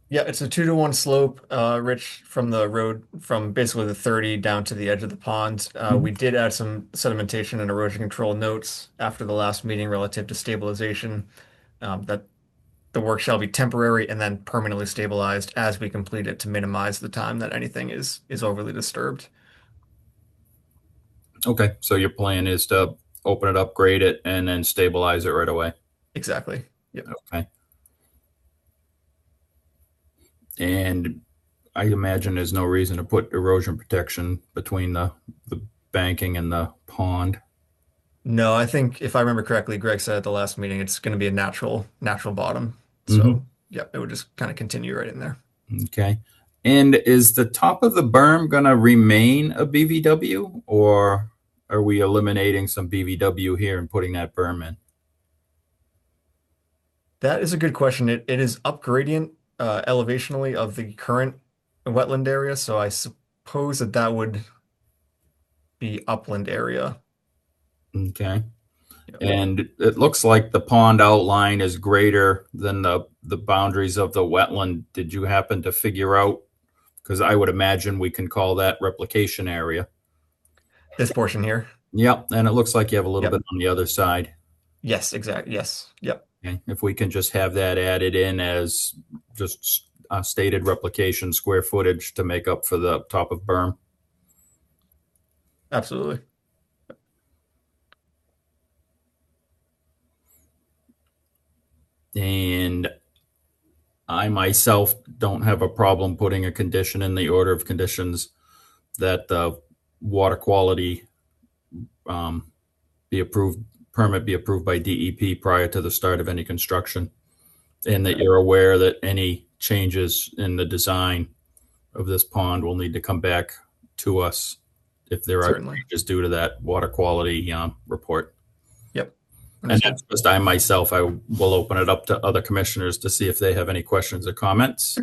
Yeah, it's a 2-to-1 slope, Rich, from the road, from basically the 30 down to the edge of the pond. We did add some sedimentation and erosion control notes after the last meeting relative to stabilization, that the work shall be temporary and then permanently stabilized as we complete it to minimize the time that anything is overly disturbed. Okay, so your plan is to open it up, grade it, and then stabilize it right away? Exactly. Yep. Okay. And I imagine there's no reason to put erosion protection between the banking and the pond. No, I think if I remember correctly, Greg said at the last meeting, it's going to be a natural bottom. So, yeah, it would just kind of continue right in there. Okay. And is the top of the berm going to remain a BVW, or are we eliminating some BVW here and putting that berm in? That is a good question. It is up gradient elevationally of the current wetland area, so I suppose that would be upland area. Okay. And it looks like the pond outline is greater than the boundaries of the wetland. Did you happen to figure out? Because I would imagine we can call that replication area. This portion here? Yep. And it looks like you have a little bit on the other side. Yes, exactly. Yes. Yep. Okay. If we can just have that added in as just stated replication square footage to make up for the top of berm. Absolutely. And I myself don't have a problem putting a condition in the order of conditions that the water quality permit be approved by DEP prior to the start of any construction, and that you're aware that any changes in the design of this pond will need to come back to us if there are changes due to that water quality report. Yep. And that's just I myself. I will open it up to other commissioners to see if they have any questions or comments.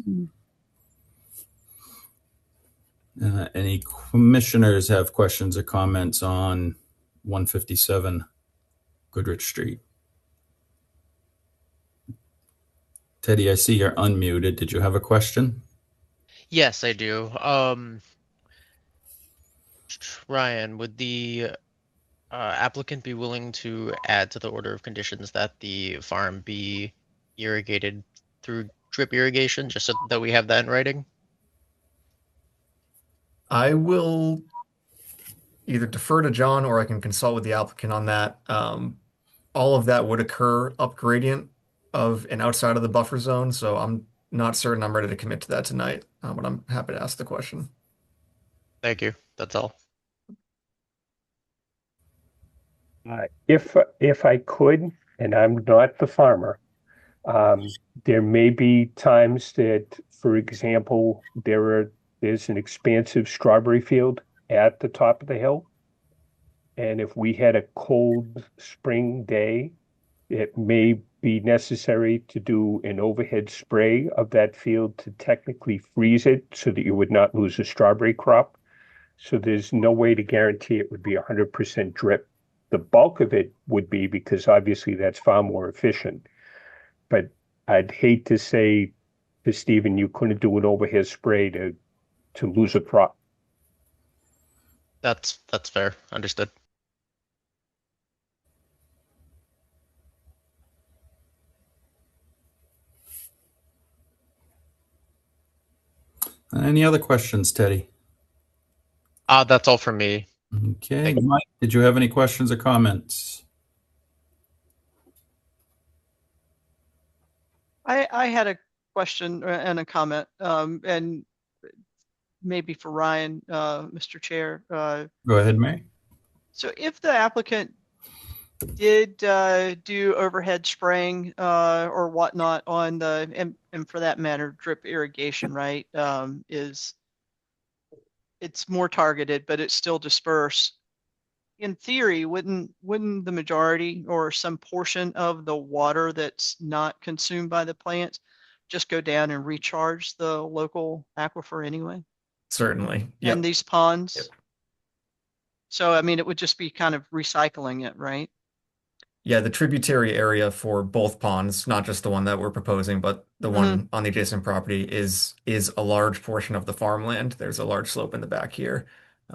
Any commissioners have questions or comments on 157 Goodrich Street? Teddy, I see you're unmuted. Did you have a question? Yes, I do. Ryan, would the applicant be willing to add to the order of conditions that the farm be irrigated through drip irrigation, just so that we have that in writing? I will either defer to John or I can consult with the applicant on that. All of that would occur up gradient of and outside of the buffer zone, so I'm not certain I'm ready to commit to that tonight, but I'm happy to ask the question. Thank you. That's all. If I could, and I'm not the farmer, there may be times that, for example, there's an expansive strawberry field at the top of the hill, and if we had a cold spring day, it may be necessary to do an overhead spray of that field to technically freeze it so that you would not lose a strawberry crop. So there's no way to guarantee it would be 100% drip. The bulk of it would be, because obviously that's far more efficient. But I'd hate to say to Stephen, you couldn't do an overhead spray to lose a crop. That's fair. Understood. Any other questions, Teddy? That's all from me. Okay, Mike, did you have any questions or comments? I had a question and a comment, and maybe for Ryan, Mr. Chair. Go ahead, Mary. So if the applicant did do overhead spraying or whatnot on the, and for that matter, drip irrigation, right, it's more targeted, but it's still dispersed. In theory, wouldn't the majority or some portion of the water that's not consumed by the plants just go down and recharge the local aquifer anyway? Certainly. And these ponds? Yep. So, I mean, it would just be kind of recycling it, right? Yeah, the tributary area for both ponds, not just the one that we're proposing, but the one on the adjacent property is a large portion of the farmland. There's a large slope in the back here.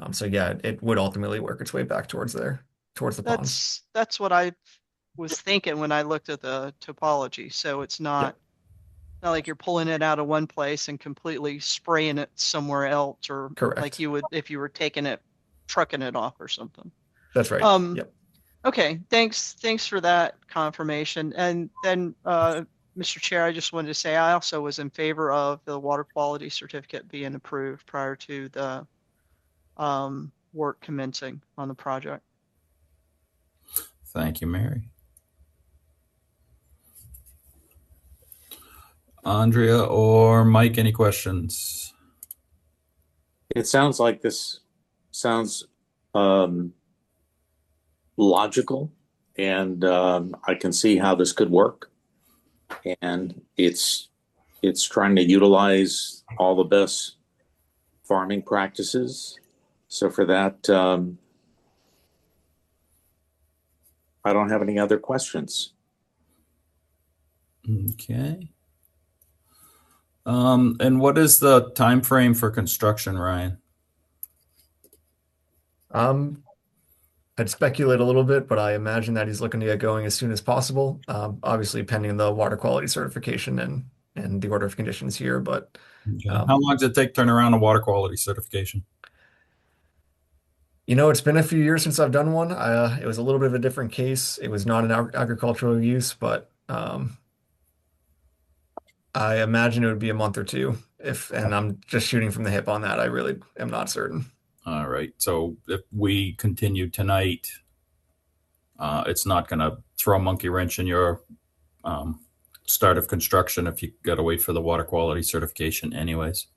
So yeah, it would ultimately work its way back towards there, towards the ponds. That's what I was thinking when I looked at the topology. So it's not like you're pulling it out of one place and completely spraying it somewhere else, or Correct. like you would if you were trucking it off or something. That's right. Yep. Okay, thanks for that confirmation. And then, Mr. Chair, I just wanted to say I also was in favor of the water quality certificate being approved prior to the work commencing on the project. Thank you, Mary. Andrea or Mike, any questions? It sounds like this sounds logical, and I can see how this could work. And it's trying to utilize all the best farming practices. So for that, I don't have any other questions. Okay. And what is the time frame for construction, Ryan? I'd speculate a little bit, but I imagine that he's looking to get going as soon as possible. Obviously pending the water quality certification and the order of conditions here, but Okay. How long does it take to turn around a water quality certification? it's been a few years since I've done one. It was a little bit of a different case. It was not an agricultural use, but I imagine it would be a month or two. And I'm just shooting from the hip on that. I really am not certain. All right. So if we continue tonight, it's not going to throw a monkey wrench in your start of construction if you got to wait for the water quality certification anyways.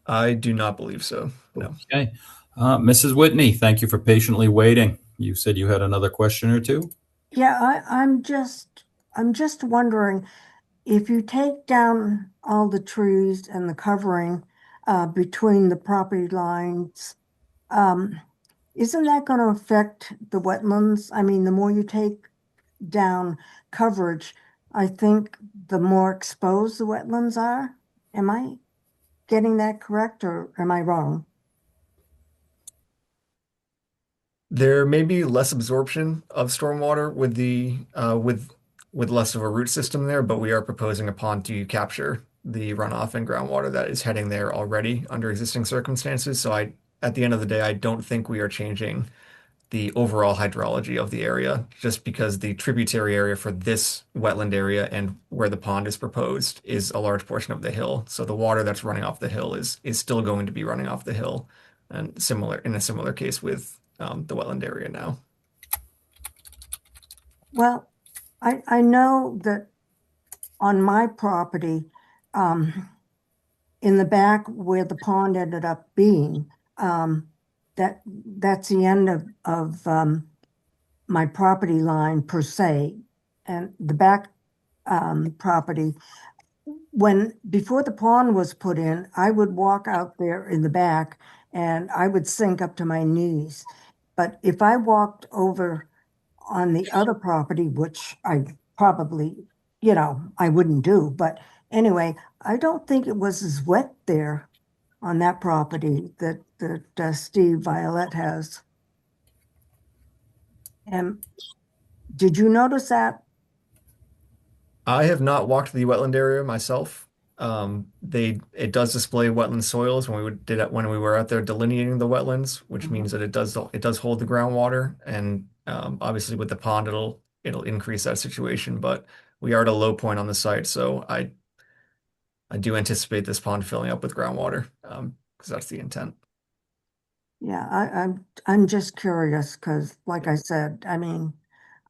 I do not believe so. No. Okay. Mrs. Whitney, thank you for patiently waiting. You said you had another question or two? Yeah, I'm just wondering if you take down all the trees and the covering between the property lines, isn't that going to affect the wetlands? I mean, the more you take down coverage, I think the more exposed the wetlands are. Am I getting that correct, or am I wrong? There may be less absorption of stormwater with the with less of a root system there, but we are proposing a pond to capture the runoff and groundwater that is heading there already under existing circumstances. So at the end of the day, I don't think we are changing the overall hydrology of the area, just because the tributary area for this wetland area and where the pond is proposed is a large portion of the hill. So the water that's running off the hill is still going to be running off the hill, and in a similar case with the wetland area now. Well, I know that on my property, in the back where the pond ended up being, that's the end of my property line per se. And the back property, before the pond was put in, I would walk out there in the back and I would sink up to my knees. But if I walked over on the other property, which I probably, I wouldn't do, but anyway, I don't think it was as wet there on that property that Steve Violet has. And did you notice that? I have not walked the wetland area myself. It does display wetland soils when we were out there delineating the wetlands, which means that it does hold the groundwater, and obviously with the pond it'll increase that situation. But we are at a low point on the site, so I do anticipate this pond filling up with groundwater, because that's the intent. Yeah, I'm just curious because, like I said, I mean,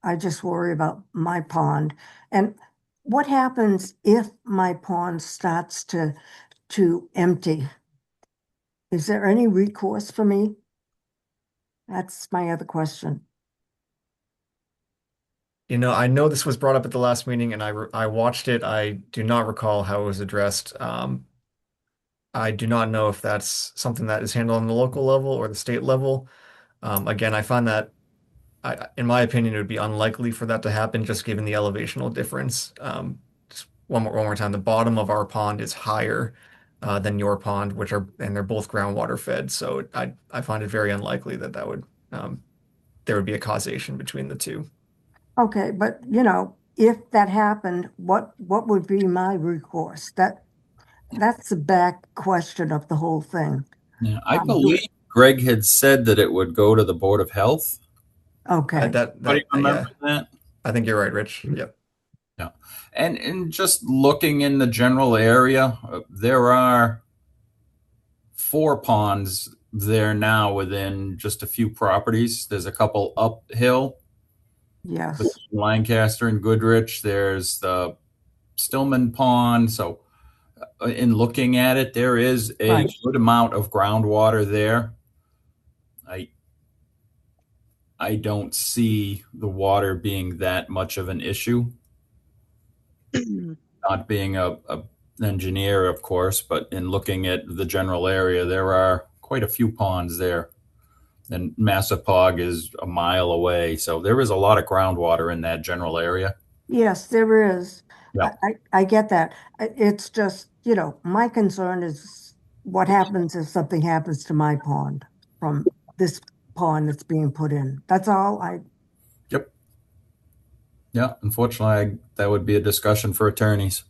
I just worry about my pond. And what happens if my pond starts to empty? Is there any recourse for me? That's my other question. I know this was brought up at the last meeting, and I watched it. I do not recall how it was addressed. I do not know if that's something that is handled on the local level or the state level. Again, I find that, in my opinion, it would be unlikely for that to happen, just given the elevational difference. Just one more time, the bottom of our pond is higher than your pond, and they're both groundwater fed. So I find it very unlikely that there would be a causation between the two. Okay, but if that happened, what would be my recourse? That's the back question of the whole thing. Yeah, I believe Greg had said that it would go to the Board of Health. Okay. Do you remember that? I think you're right, Rich. Yep. Yeah. And just looking in the general area, there are 4 ponds there now within just a few properties. There's a couple uphill. Yes. Between Lancaster and Goodrich. There's the Stillman Pond. So in looking at it, there is a good amount of groundwater there. I don't see the water being that much of an issue. Not being an engineer, of course, but in looking at the general area, there are quite a few ponds there. And Massapog is a mile away. So there is a lot of groundwater in that general area. Yes, there is. Yeah. I get that. It's just, my concern is what happens if something happens to my pond from this pond that's being put in. That's all. Yep. Yeah, unfortunately, that would be a discussion for attorneys.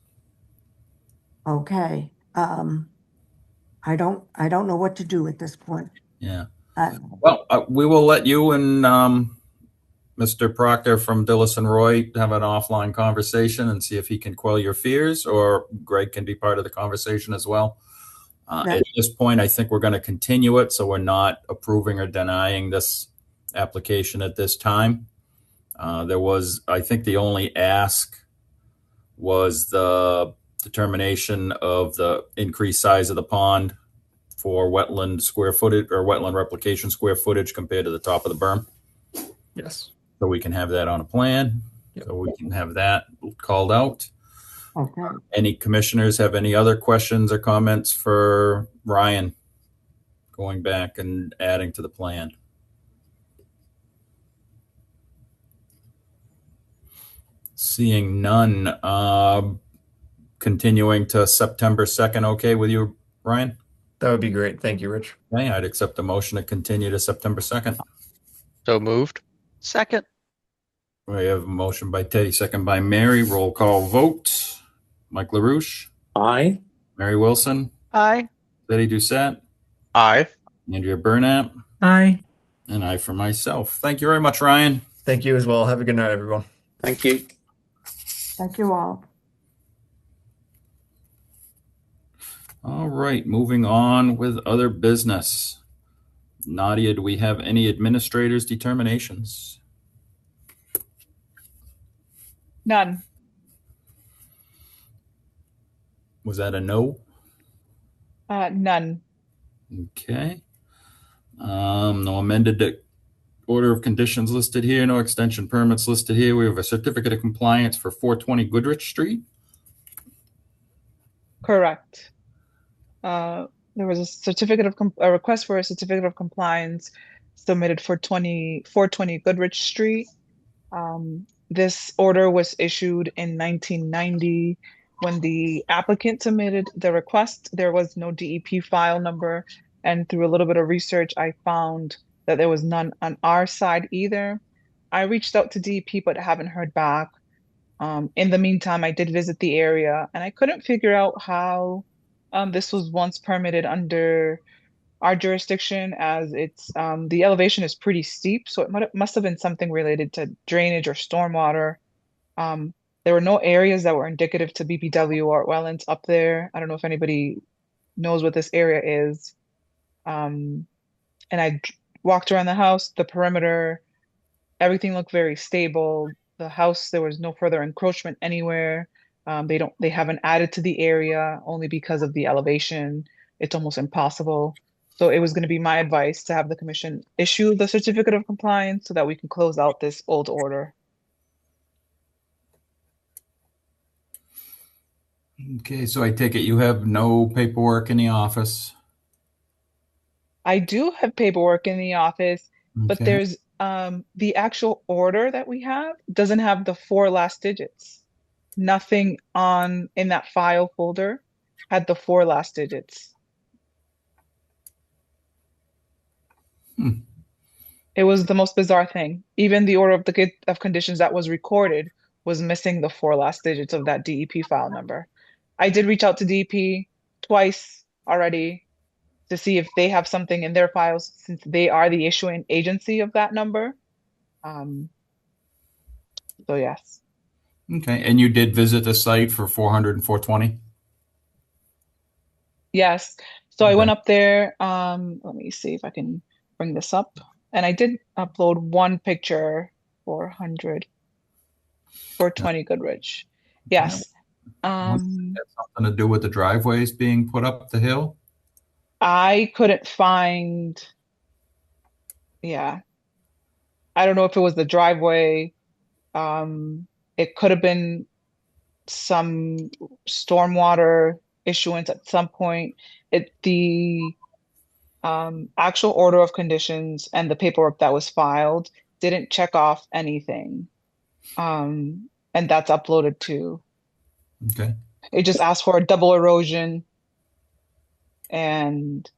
Okay. I don't know what to do at this point. Yeah. Well, we will let you and Mr. Proctor from Dillis and Roy have an offline conversation and see if he can quell your fears, or Greg can be part of the conversation as well. At this point, I think we're going to continue it, so we're not approving or denying this application at this time. I think the only ask was the determination of the increased size of the pond for wetland square footage or wetland replication square footage compared to the top of the berm. Yes. So we can have that on a plan. Yep. So we can have that called out. Okay. Any commissioners have any other questions or comments for Ryan going back and adding to the plan? Seeing none, continuing to September 2nd. Okay with you, Ryan? That would be great. Thank you, Rich. Okay, I'd accept a motion to continue to September 2nd. So moved. Second. We have a motion by Teddy, second by Mary. Roll call vote. Mike LaRouche. Aye. Mary Wilson. Aye. Teddy Doucette. Aye. Andrea Burnap. Aye. And I for myself. Thank you very much, Ryan. Thank you as well. Have a good night, everyone. Thank you. Thank you all. All right, moving on with other business. Nadia, do we have any administrators' determinations? None. Was that a no? None. Okay. No amended order of conditions listed here, no extension permits listed here. We have a certificate of compliance for 420 Goodrich Street. Correct. There was a request for a certificate of compliance submitted for 420 Goodrich Street. This order was issued in 1990. When the applicant submitted the request, there was no DEP file number, and through a little bit of research, I found that there was none on our side either. I reached out to DEP, but haven't heard back. In the meantime, I did visit the area, and I couldn't figure out how this was once permitted under our jurisdiction, as it's the elevation is pretty steep, so it must have been something related to drainage or stormwater. There were no areas that were indicative to BPW or wetlands up there. I don't know if anybody knows what this area is. And I walked around the house, the perimeter, everything looked very stable. The house, there was no further encroachment anywhere. They haven't added to the area only because of the elevation. It's almost impossible. So it was going to be my advice to have the commission issue the certificate of compliance so that we can close out this old order. Okay, so I take it you have no paperwork in the office. I do have paperwork in the office, but Okay. there's the actual order that we have doesn't have the 4 last digits. Nothing in that file folder had the 4 last digits. It was the most bizarre thing. Even the order of conditions that was recorded was missing the 4 last digits of that DEP file number. I did reach out to DEP twice already to see if they have something in their files, since they are the issuing agency of that number. So yes. Okay, and you did visit the site for 400 and 420? Yes. So I Okay. went up there. Let me see if I can bring this up. And I did upload one picture, 420 Goodrich. Yes. Has something to do with the driveways being put up the hill? I couldn't find, yeah. I don't know if it was the driveway. It could have been some stormwater issuance at some point. The actual order of conditions and the paperwork that was filed didn't check off anything. And that's uploaded too. Okay. It just asked for a double erosion and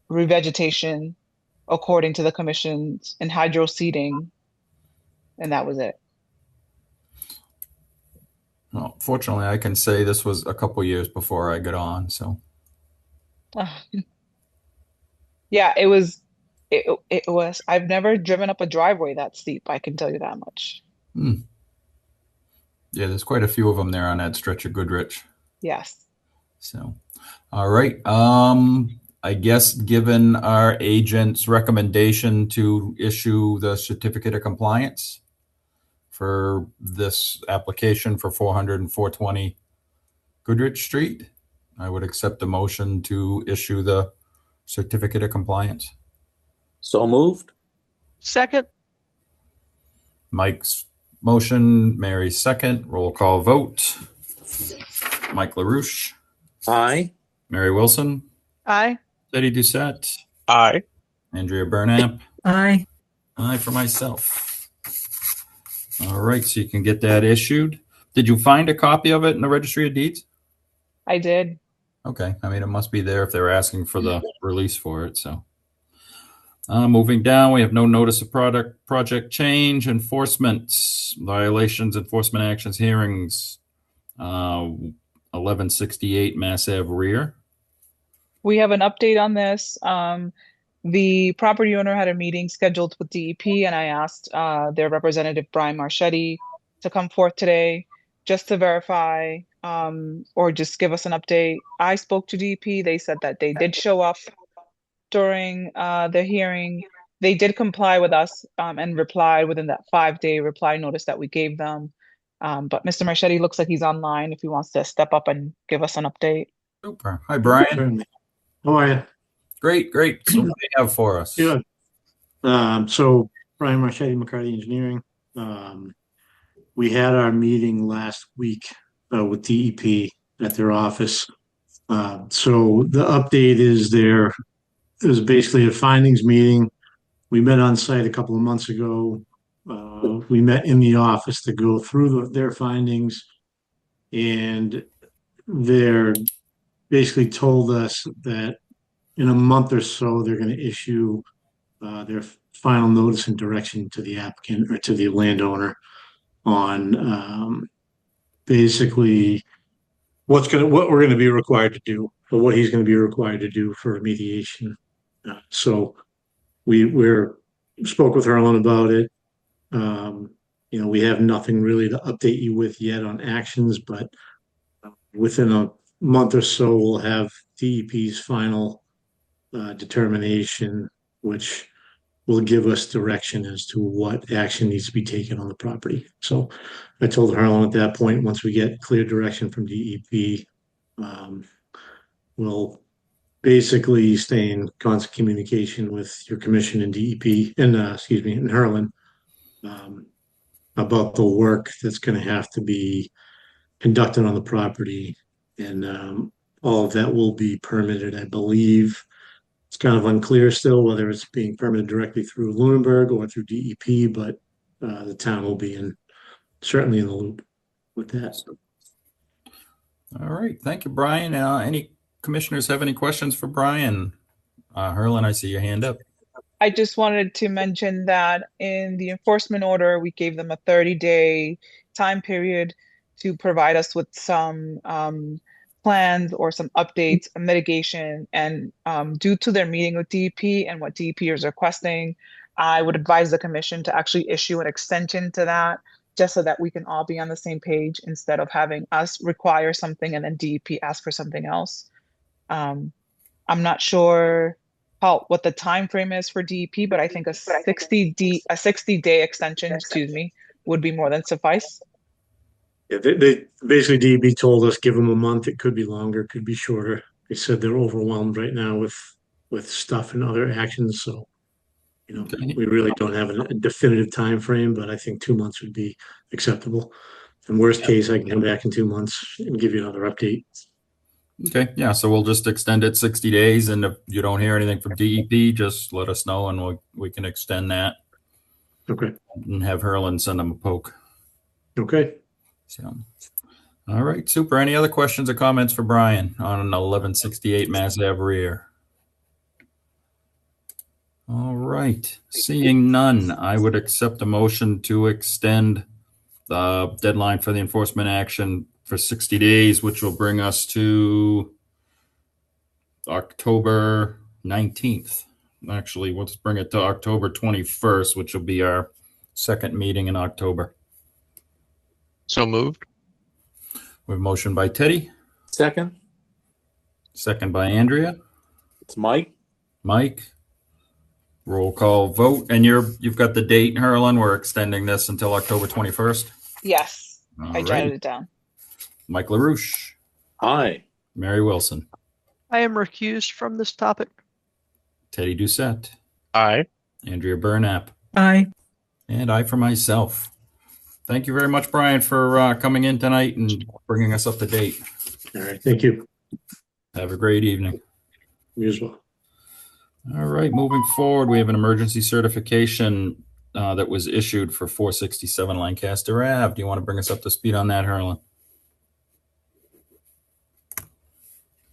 revegetation according to the commissions and hydro seeding, and that was it. Well, fortunately, I can say this was a couple years before I got on, so. Yeah, it was. It was. I've never driven up a driveway that steep. I can tell you that much. Yeah, there's quite a few of them there on that stretch of Goodrich. Yes. So, all right. I guess given our agent's recommendation to issue the certificate of compliance for this application for 400 and 420 Goodrich Street, I would accept a motion to issue the certificate of compliance. So moved. Second. Mike's motion, Mary's second. Roll call vote. Mike LaRouche, Aye. Mary Wilson, Aye. Teddy Doucette, Aye. Andrea Burnap, Aye. aye for myself. All right, so you can get that issued. Did you find a copy of it in the Registry of Deeds? I did. Okay, I mean, it must be there if they're asking for the release for it, so. Moving down, we have no notice of project change, enforcements, violations, enforcement actions, hearings. 1168 Mass Ave rear. We have an update on this. The property owner had a meeting scheduled with DEP, and I asked their representative, Brian Marchetti, to come forth today just to verify or just give us an update. I spoke to DEP. They said that they did show up during the hearing. They did comply with us and replied within that 5-day reply notice that we gave them. But Mr. Marchetti looks like he's online if he wants to step up and give us an update. Super. Hi, Brian. Certainly. How are you? Great, great. So what do you have for us? Good. So Brian Marchetti, McCarty Engineering. We had our meeting last week with DEP at their office. So the update is it was basically a findings meeting. We met on site a couple of months ago. We met in the office to go through their findings, and they're basically told us that in a month or so, they're going to issue their final notice and direction to the applicant or to the landowner on basically what we're going to be required to do, or what he's going to be required to do for remediation. So we're spoke with Harlan about it. We have nothing really to update you with yet on actions, but within a month or so, we'll have DEP's final determination, which will give us direction as to what action needs to be taken on the property. So I told Harlan at that point, once we get clear direction from DEP, we'll basically stay in constant communication with your commission and DEP and Harlan about the work that's going to have to be conducted on the property. And all of that will be permitted, I believe. It's kind of unclear still whether it's being permitted directly through Lunenburg or through DEP, but the town will be certainly in the loop with that. All right. Thank you, Brian. Any commissioners have any questions for Brian? Harlan, I see your hand up. I just wanted to mention that in the enforcement order, we gave them a 30-day time period to provide us with some plans or some updates, a mitigation, and due to their meeting with DEP and what DEP is requesting, I would advise the commission to actually issue an extension to that, just so that we can all be on the same page instead of having us require something and then DEP ask for something else. I'm not sure what the time frame is for DEP, but I think a 60-day extension, would be more than suffice. Yeah, they basically DEP told us give them a month. It could be longer, could be shorter. They said they're overwhelmed right now with stuff and other actions. So, Okay. we really don't have a definitive time frame, but I think 2 months would be acceptable. In worst case, I can come back in 2 months and give you another update. Okay. Yeah. So we'll just extend it 60 days. And if you don't hear anything from DEP, just let us know and we can extend that. Okay. And have Harlan send them a poke. Okay. So, all right. Super. Any other questions or comments for Brian on 1168 Mass Ave rear? All right. Seeing none, I would accept a motion to extend the deadline for the enforcement action for 60 days, which will bring us to October 19th. Actually, let's bring it to October 21st, which will be our second meeting in October. So moved. We have a motion by Teddy, Second, second by Andrea. it's Mike. Mike, roll call vote. And you've got the date, Harlan. We're extending this until October 21st. Yes, All I jotted right. it down. Mike LaRouche, Aye. Mary Wilson, I am recused from this topic. Teddy Doucette, Aye. Andrea Burnap, Aye. and I for myself. Thank you very much, Brian, for coming in tonight and bringing us up to date. All right. Thank you. Have a great evening. You as well. All right, moving forward, we have an emergency certification that was issued for 467 Lancaster Ave. Do you want to bring us up to speed on that, Harlan?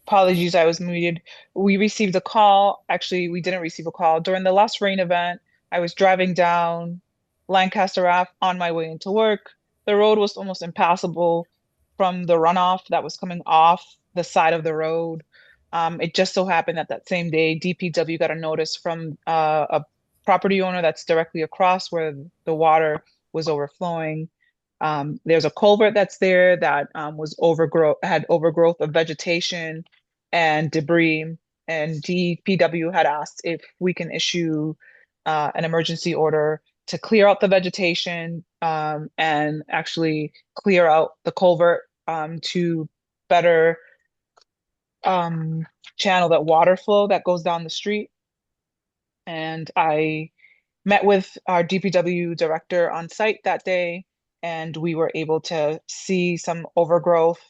Apologies, I was muted. We received a call. Actually, we didn't receive a call. During the last rain event, I was driving down Lancaster Ave on my way into work. The road was almost impassable from the runoff that was coming off the side of the road. It just so happened that same day, DPW got a notice from a property owner that's directly across where the water was overflowing. There's a culvert that's there that had overgrowth of vegetation and debris, and DPW had asked if we can issue an emergency order to clear out the vegetation and actually clear out the culvert to better channel that water flow that goes down the street. And I met with our DPW director on site that day, and we were able to see some overgrowth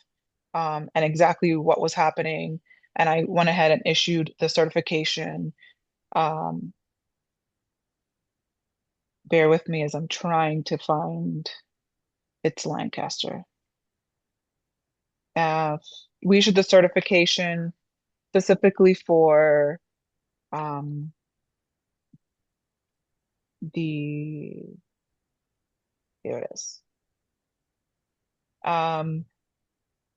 and exactly what was happening. And I went ahead and issued the certification. Bear with me as I'm trying to find it's Lancaster. We issued the certification specifically for here it is.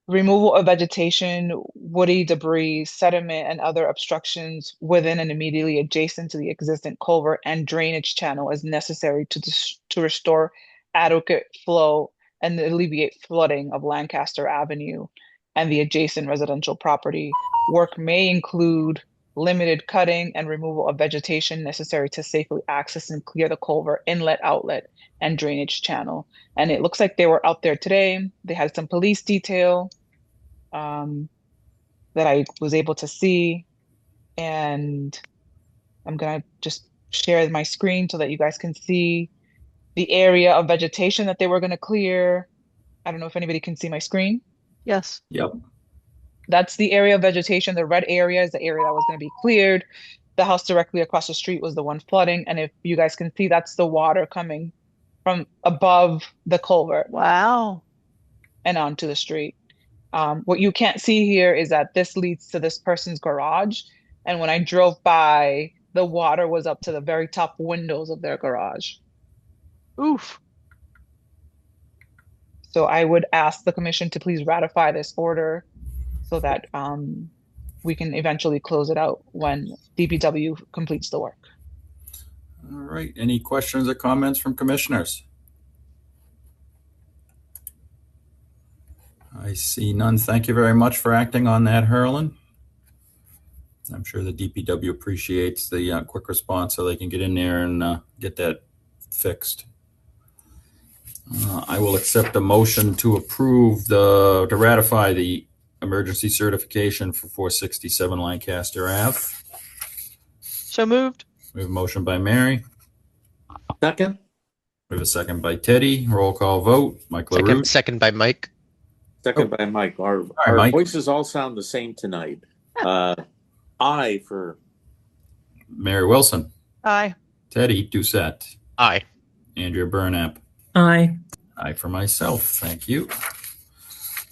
Removal of vegetation, woody debris, sediment, and other obstructions within and immediately adjacent to the existing culvert and drainage channel is necessary to restore adequate flow and alleviate flooding of Lancaster Avenue and the adjacent residential property. Work may include limited cutting and removal of vegetation necessary to safely access and clear the culvert, inlet, outlet, and drainage channel. And it looks like they were out there today. They had some police detail that I was able to see. And I'm gonna just share my screen so that you guys can see the area of vegetation that they were gonna clear. I don't know if anybody can see my screen. Yes. Yep. That's the area of vegetation. The red area is the area that was going to be cleared. The house directly across the street was the one flooding. And if you guys can see, that's the water coming from above the culvert. Wow. And onto the street. What you can't see here is that this leads to this person's garage. And when I drove by, the water was up to the very top windows of their garage. Oof. So I would ask the commission to please ratify this order so that we can eventually close it out when DPW completes the work. All right. Any questions or comments from commissioners? I see none. Thank you very much for acting on that, Herlin. I'm sure the DPW appreciates the quick response so they can get in there and get that fixed. I will accept a motion to approve to ratify the emergency certification for 467 Lancaster Ave. So moved. We have a motion by Mary. Second? We have a second by Teddy. Roll call vote. Mike LaRue. Second by Mike. Second by Mike. Our Mike. voices all sound the same tonight. I for Mary Wilson. Aye. Teddy Doucette. Aye. Andrea Burnap. Aye. Aye for myself. Thank you.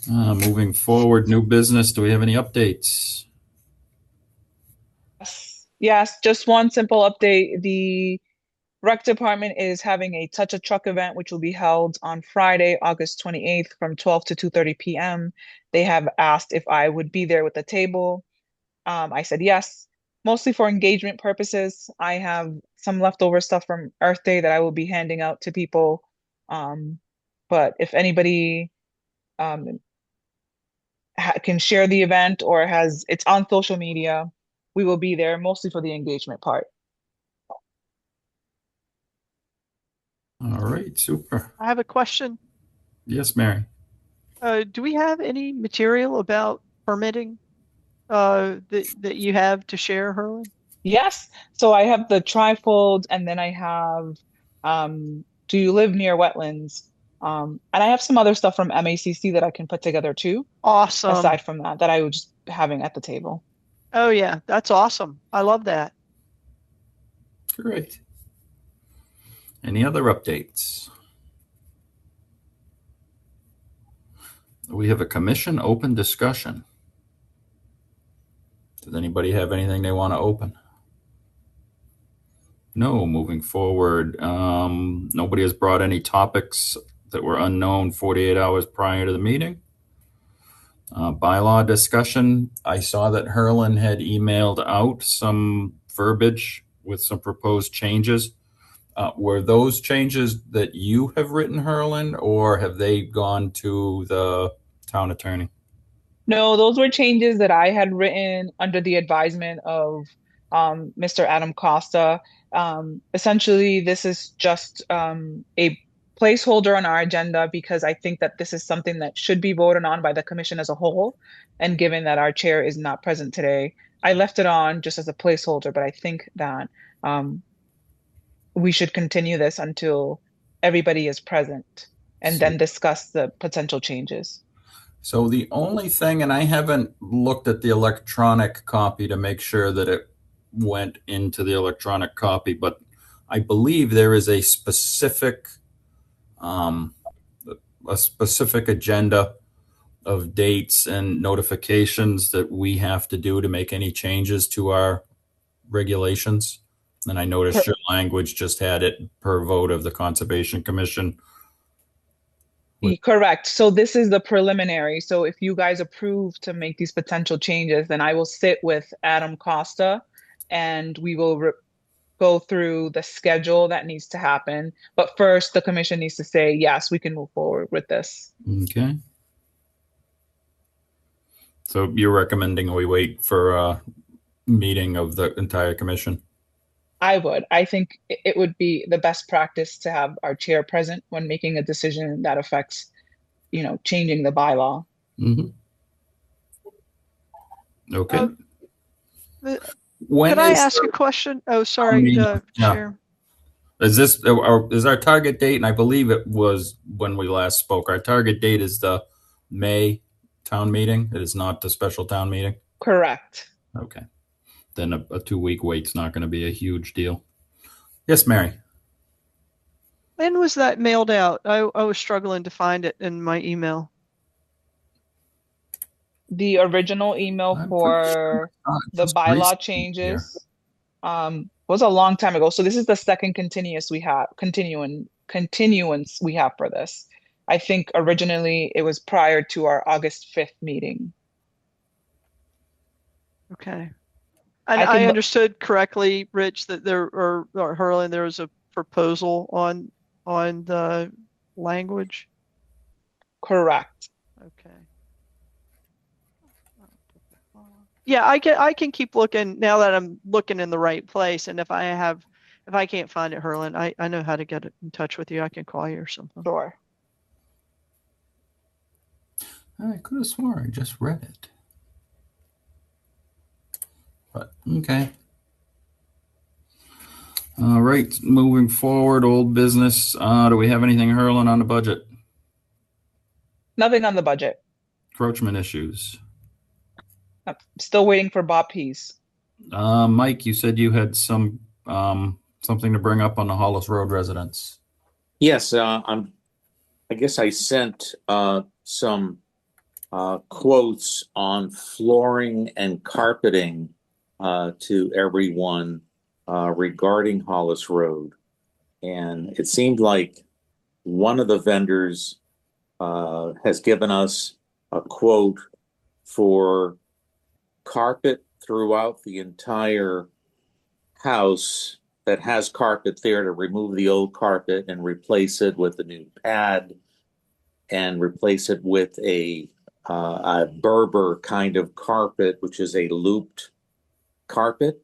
Moving forward, new business. Do we have any updates? Yes, just one simple update. The rec department is having a Touch a Truck event, which will be held on Friday, August 28th from 12 to 2:30 p.m. They have asked if I would be there with a table. I said yes, mostly for engagement purposes. I have some leftover stuff from Earth Day that I will be handing out to people. But if anybody can share the event or it's on social media, we will be there mostly for the engagement part. All right, super. I have a question. Yes, Mary. Do we have any material about permitting that you have to share, Herlin? Yes. So I have the trifold, and then I have do you live near wetlands? And I have some other stuff from MACC that I can put together too. Awesome. Aside from that I was just having at the table. Oh yeah, that's awesome. I love that. Great. Any other updates? We have a commission open discussion. Does anybody have anything they want to open? No. Moving forward, nobody has brought any topics that were unknown 48 hours prior to the meeting. Bylaw discussion. I saw that Herlin had emailed out some verbiage with some proposed changes. Were those changes that you have written, Herlin, or have they gone to the town attorney? No, those were changes that I had written under the advisement of Mr. Adam Costa. Essentially, this is just a placeholder on our agenda because I think that this is something that should be voted on by the commission as a whole. And given that our chair is not present today, I left it on just as a placeholder, but I think that we should continue this until everybody is present and then discuss the potential changes. So the only thing, and I haven't looked at the electronic copy to make sure that it went into the electronic copy, but I believe there is a specific agenda of dates and notifications that we have to do to make any changes to our regulations. And I noticed your language just had it per vote of the Conservation Commission. Correct. So this is the preliminary. So if you guys approve to make these potential changes, then I will sit with Adam Costa and we will go through the schedule that needs to happen. But first, the commission needs to say, yes, we can move forward with this. Okay. So you're recommending we wait for a meeting of the entire commission? I would. I think it would be the best practice to have our chair present when making a decision that affects, changing the bylaw. Mm-hmm. Okay. Could I ask a question? Oh, sorry, Chair. Is our target date, and I believe it was when we last spoke, our target date is the May town meeting? It is not the special town meeting? Correct. Okay. Then a 2-week wait's not going to be a huge deal. Yes, Mary. When was that mailed out? I was struggling to find it in my email. The original email for the bylaw changes was a long time ago. So this is the second continuance we have for this. I think originally it was prior to our August 5th meeting. Okay. And I understood correctly, Rich, that or Herlin, there was a proposal on the language? Correct. Okay. Yeah, I can keep looking now that I'm looking in the right place. And if I can't find it, Herlin, I know how to get in touch with you. I can call you or something. Sure. I could have sworn I just read it. But okay. All right, moving forward, old business. Do we have anything, Herlin, on the budget? Nothing on the budget. Encroachment issues. I'm still waiting for Bob Pease. Mike, you said you had some something to bring up on the Hollis Road residents. Yes, I guess I sent some quotes on flooring and carpeting to everyone regarding Hollis Road. And it seemed like one of the vendors has given us a quote for carpet throughout the entire house that has carpet there, to remove the old carpet and replace it with a new pad and replace it with a Berber kind of carpet, which is a looped carpet.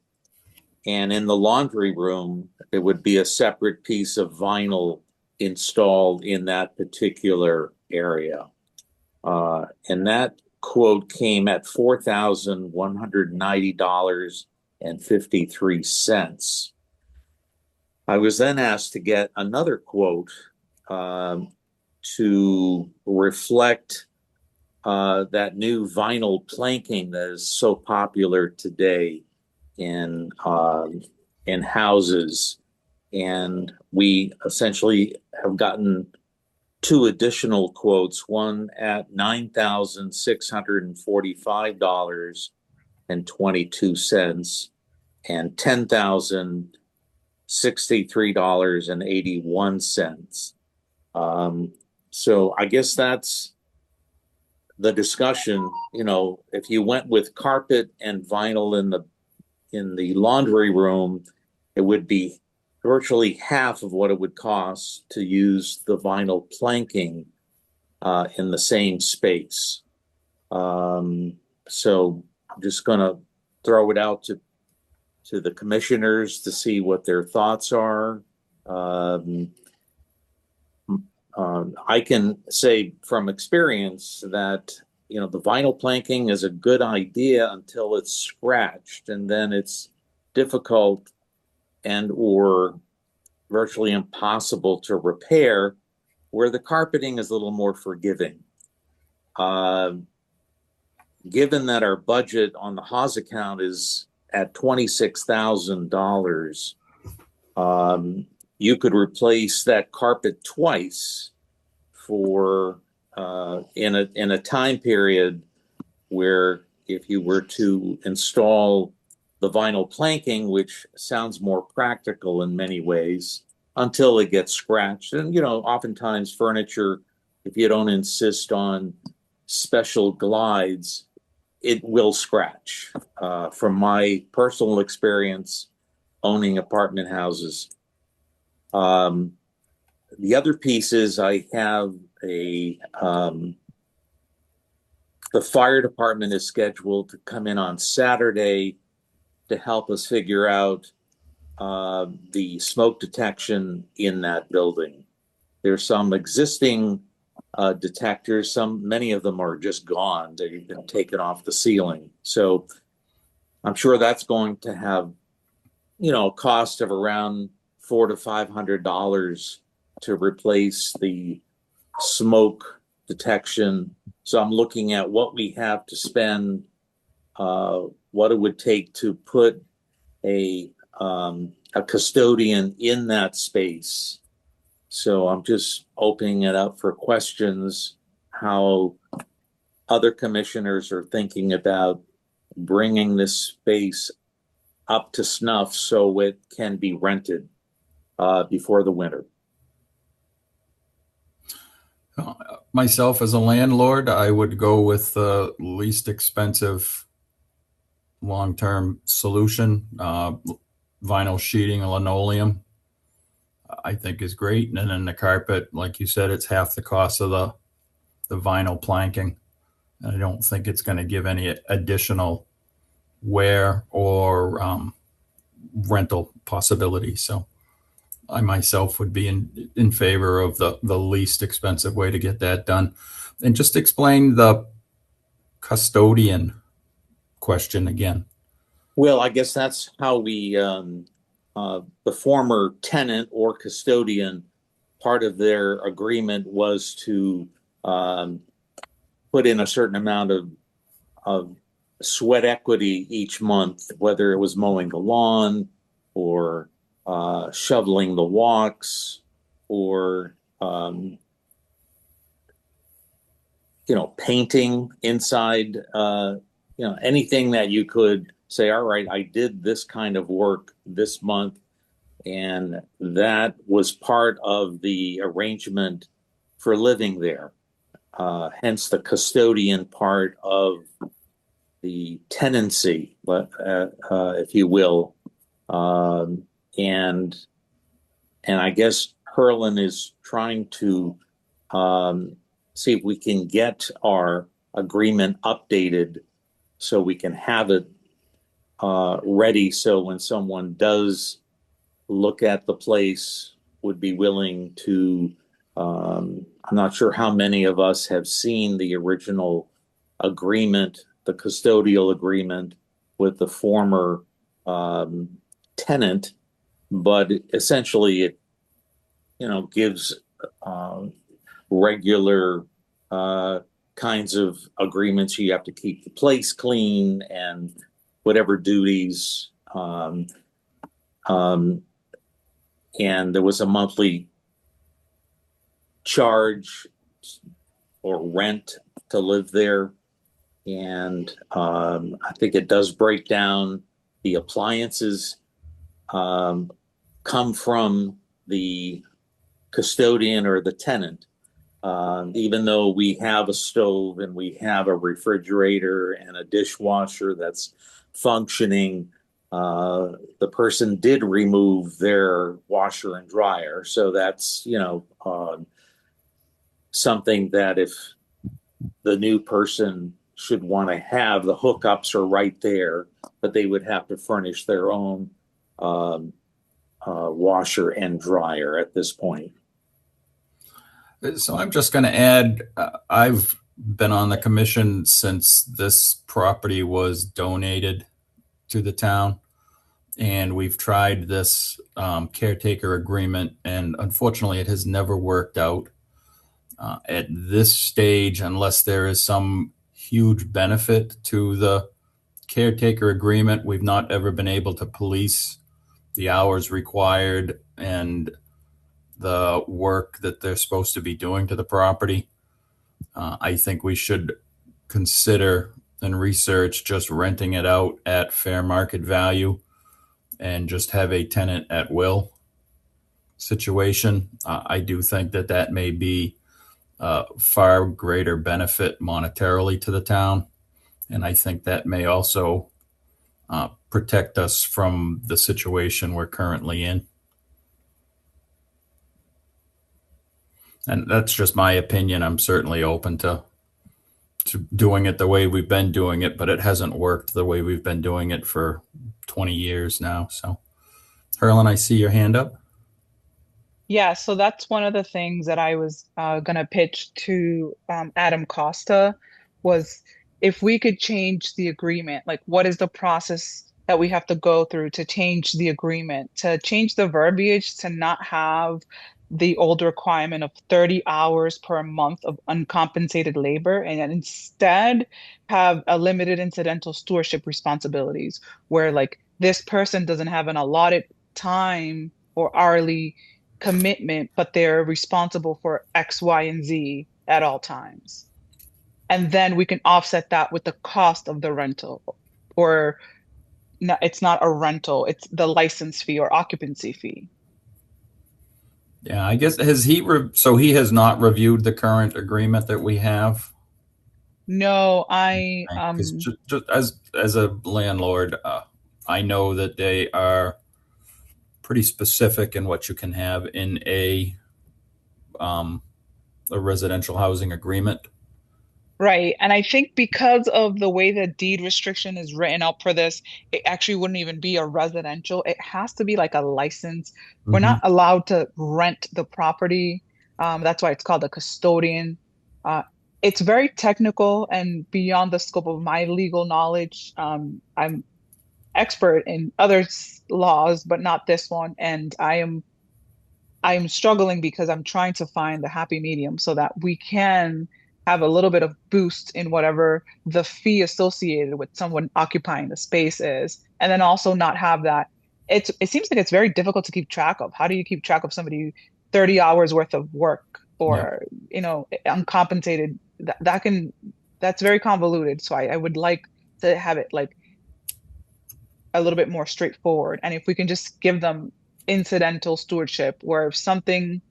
And in the laundry room, there would be a separate piece of vinyl installed in that particular area. And that quote came at $4,190.53. I was then asked to get another quote to reflect that new vinyl planking that is so popular today in houses. And we essentially have gotten two additional quotes, one at $9,645.22 and $10,063.81. So I guess that's the discussion. If you went with carpet and vinyl in the laundry room, it would be virtually half of what it would cost to use the vinyl planking in the same space. So I'm just going to throw it out to to the commissioners to see what their thoughts are. I can say from experience that, you know, the vinyl planking is a good idea until it's scratched, and then it's difficult and or virtually impossible to repair, where the carpeting is a little more forgiving. Given that our budget on the Haas account is at $26,000, you could replace that carpet twice for in a time period where, if you were to install the vinyl planking, which sounds more practical in many ways, until it gets scratched. And, you know, oftentimes furniture, if you don't insist on special glides, it will scratch. From my personal experience owning apartment houses. The other piece is I have the fire department is scheduled to come in on Saturday to help us figure out the smoke detection in that building. There's some existing detectors. Many of them are just gone. They've been taken off the ceiling. So I'm sure that's going to have, you know, a cost of around $400 to $500 to replace the smoke detection. So I'm looking at what we have to spend, what it would take to put a custodian in that space. So I'm just opening it up for questions, how other commissioners are thinking about bringing this space up to snuff so it can be rented before the winter. Myself, as a landlord, I would go with the least expensive long-term solution. Vinyl sheeting, linoleum, I think is great. And then the carpet, like you said, it's half the cost of the vinyl planking. I don't think it's going to give any additional wear or rental possibility. So I myself would be in favor of the least expensive way to get that done. And just explain the custodian question again. Well, I guess that's how we, the former tenant or custodian, part of their agreement was to put in a certain amount of sweat equity each month, whether it was mowing the lawn or shoveling the walks or, painting inside, anything that you could say, all right, I did this kind of work this month. And that was part of the arrangement for living there. Hence the custodian part of the tenancy, if you will. And I guess Herlin is trying to see if we can get our agreement updated so we can have it ready. So when someone does look at the place, would be willing to, I'm not sure how many of us have seen the original agreement, the custodial agreement with the former tenant, but essentially it, gives regular kinds of agreements. You have to keep the place clean and whatever duties. And there was a monthly charge or rent to live there. And I think it does break down the appliances come from the custodian or the tenant. Even though we have a stove and we have a refrigerator and a dishwasher that's functioning, the person did remove their washer and dryer. So that's, something that if the new person should want to have. The hookups are right there, but they would have to furnish their own washer and dryer at this point. So I'm just going to add, I've been on the commission since this property was donated to the town, and we've tried this caretaker agreement, and unfortunately it has never worked out. At this stage, unless there is some huge benefit to the caretaker agreement, we've not ever been able to police the hours required and the work that they're supposed to be doing to the property. I think we should consider and research just renting it out at fair market value and just have a tenant at will situation. I do think that that may be far greater benefit monetarily to the town. And I think that may also protect us from the situation we're currently in. And that's just my opinion. I'm certainly open to doing it the way we've been doing it, but it hasn't worked the way we've been doing it for 20 years now. So, Herlin, I see your hand up. Yeah, so that's one of the things that I was going to pitch to Adam Costa was if we could change the agreement, like what is the process that we have to go through to change the agreement, to change the verbiage, to not have the old requirement of 30 hours per month of uncompensated labor, and instead have a limited incidental stewardship responsibilities where like this person doesn't have an allotted time or hourly commitment, but they're responsible for X, Y, and Z at all times. And then we can offset that with the cost of the rental, or no, it's not a rental, it's the license fee or occupancy fee. Yeah, I guess so he has not reviewed the current agreement that we have? No, Just as a landlord, I know that they are pretty specific in what you can have in a residential housing agreement. Right. And I think because of the way the deed restriction is written up for this, it actually wouldn't even be a residential. It has to be like a license. We're not allowed to rent the property. That's why it's called a custodian. It's very technical and beyond the scope of my legal knowledge. I'm expert in other laws, but not this one. And I am struggling because I'm trying to find the happy medium so that we can have a little bit of boost in whatever the fee associated with someone occupying the space is, and then also not have that. It seems like it's very difficult to keep track of. How do you keep track of somebody 30 hours worth of work or, uncompensated? That's very convoluted. So I would like to have it like a little bit more straightforward. And if we can just give them incidental stewardship, where if something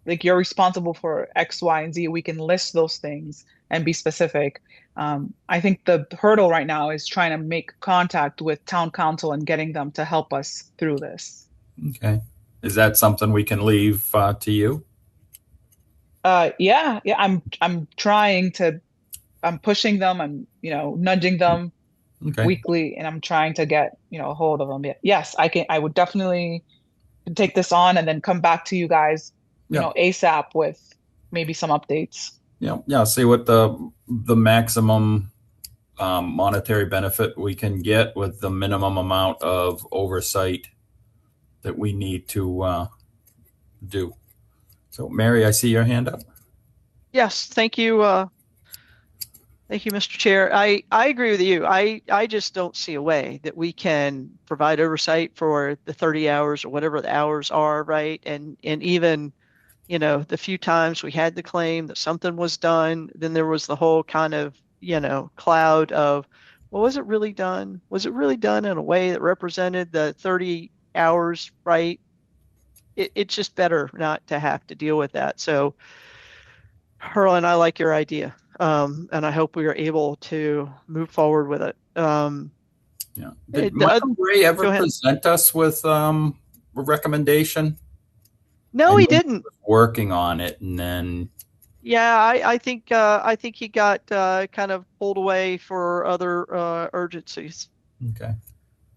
like you're responsible for X, Y, and Z, we can list those things and be specific. I think the hurdle right now is trying to make contact with town council and getting them to help us through this. Okay. Is that something we can leave to you? Yeah. I'm trying to, I'm pushing them. I'm, nudging them weekly, and I'm trying to get, a hold of them. Yes, I would definitely take this on and then come back to you guys ASAP with maybe some updates. Yeah. See what the maximum monetary benefit we can get with the minimum amount of oversight that we need to do. So, Mary, I see your hand up. Yes, thank you. Thank you, Mr. Chair. I agree with you. I just don't see a way that we can provide oversight for the 30 hours or whatever the hours are, right? And even the few times we had the claim that something was done, then there was the whole kind of, cloud of, well, was it really done? Was it really done in a way that represented the 30 hours, right? It's just better not to have to deal with that. So, Herlin, I like your idea. And I hope we are able to move forward with it. Did Michael Ray ever present us with a recommendation? No, he didn't. Working on it, and then Yeah, I think he got kind of pulled away for other urgencies. Okay.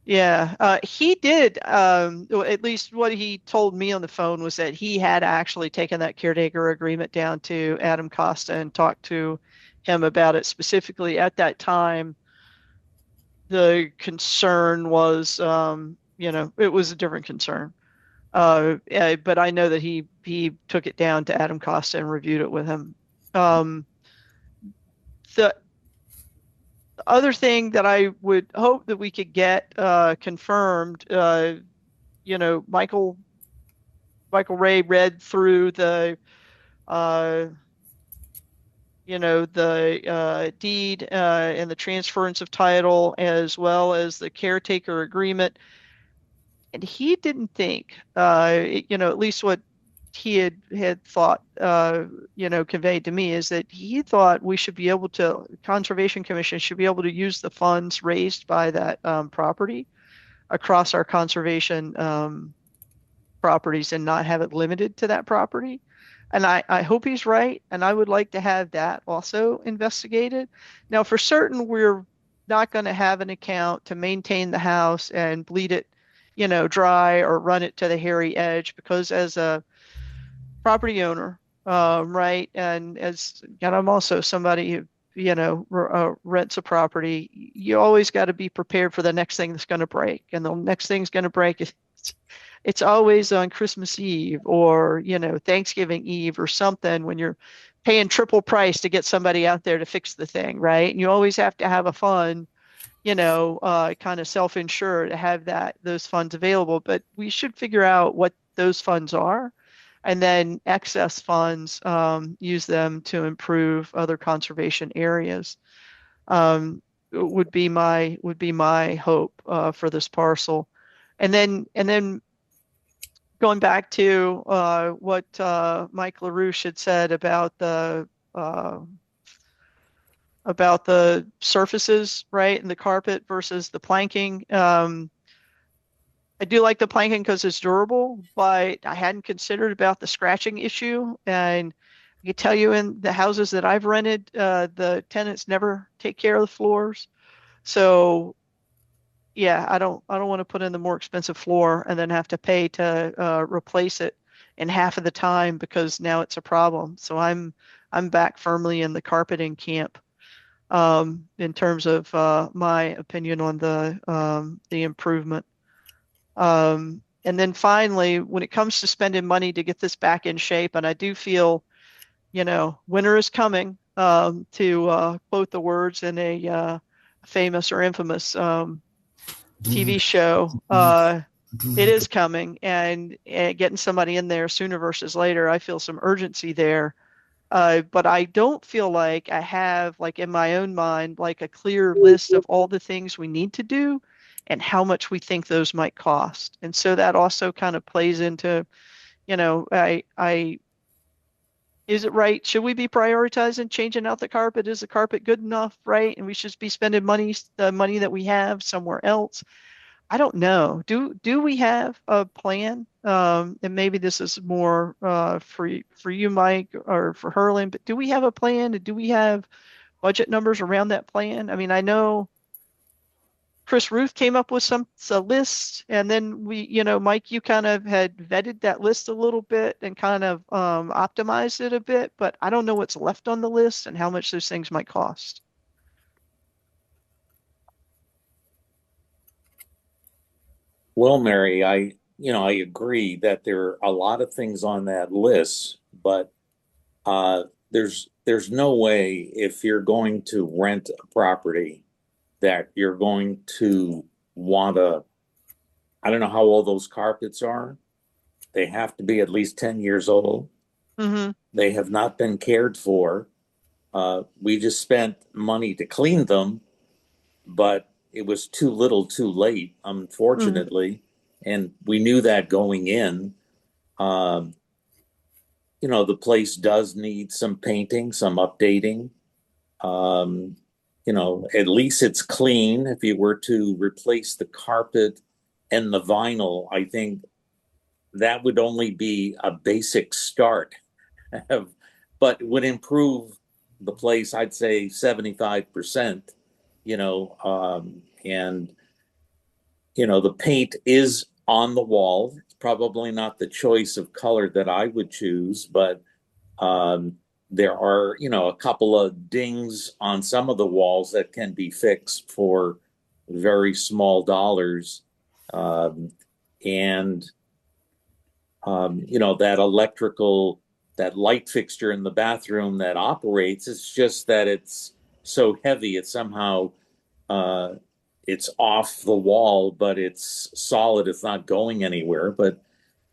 Yeah, he did. Well, at least what he told me on the phone was that he had actually taken that caretaker agreement down to Adam Costa and talked to him about it specifically. At that time, the concern was, it was a different concern. But I know that he took it down to Adam Costa and reviewed it with him. The other thing that I would hope that we could get confirmed, Michael Ray read through the deed and the transference of title as well as the caretaker agreement. And he didn't think, at least what he had thought, conveyed to me is that he thought we should be able to, Conservation Commission should be able to use the funds raised by that property across our conservation properties and not have it limited to that property. And I hope he's right. And I would like to have that also investigated. Now, for certain, we're not going to have an account to maintain the house and bleed it, dry or run it to the hairy edge, because as a property owner, right, and I'm also somebody who, rents a property, you always got to be prepared for the next thing that's going to break. And the next thing's going to break is it's always on Christmas Eve or, Thanksgiving Eve or something when you're paying triple price to get somebody out there to fix the thing, right? And you always have to have a fund, kind of self-insure to have those funds available. But we should figure out what those funds are and then excess funds, use them to improve other conservation areas. Would be my hope for this parcel. And then going back to what Mike LaRouche had said about the surfaces, right, and the carpet versus the planking. I do like the planking because it's durable, but I hadn't considered about the scratching issue. And I can tell you, in the houses that I've rented, the tenants never take care of the floors. So yeah, I don't want to put in the more expensive floor and then have to pay to replace it in half of the time because now it's a problem. So I'm back firmly in the carpeting camp in terms of my opinion on the improvement. And then finally, when it comes to spending money to get this back in shape, and I do feel, winter is coming, to quote the words in a famous or infamous TV show, it is coming, and getting somebody in there sooner versus later, I feel some urgency there. But I don't feel like I have, like in my own mind, like a clear list of all the things we need to do and how much we think those might cost. And so that also kind of plays into, is it right? Should we be prioritizing changing out the carpet? Is the carpet good enough, right? And we should be spending the money that we have somewhere else. I don't know. Do we have a plan? And maybe this is more for you, Mike, or for Herlin, but do we have a plan? Do we have budget numbers around that plan? I mean, I know Chris Ruth came up with a list, and then Mike, you kind of had vetted that list a little bit and kind of optimized it a bit, but I don't know what's left on the list and how much those things might cost. Well, Mary, I agree that there are a lot of things on that list, but there's no way, if you're going to rent a property, that you're going to want to, I don't know how old those carpets are. They have to be at least 10 years old. Mm-hmm. They have not been cared for. We just spent money to clean them, but it was too little too late, unfortunately. And we knew that going in. The place does need some painting, some updating. At least it's clean. If you were to replace the carpet and the vinyl, I think that would only be a basic start of but would improve the place, I'd say 75%, and, the paint is on the wall. It's probably not the choice of color that I would choose, but there are, a couple of dings on some of the walls that can be fixed for very small dollars. That light fixture in the bathroom that operates, it's just that it's so heavy, it's somehow, it's off the wall, but it's solid, it's not going anywhere. But,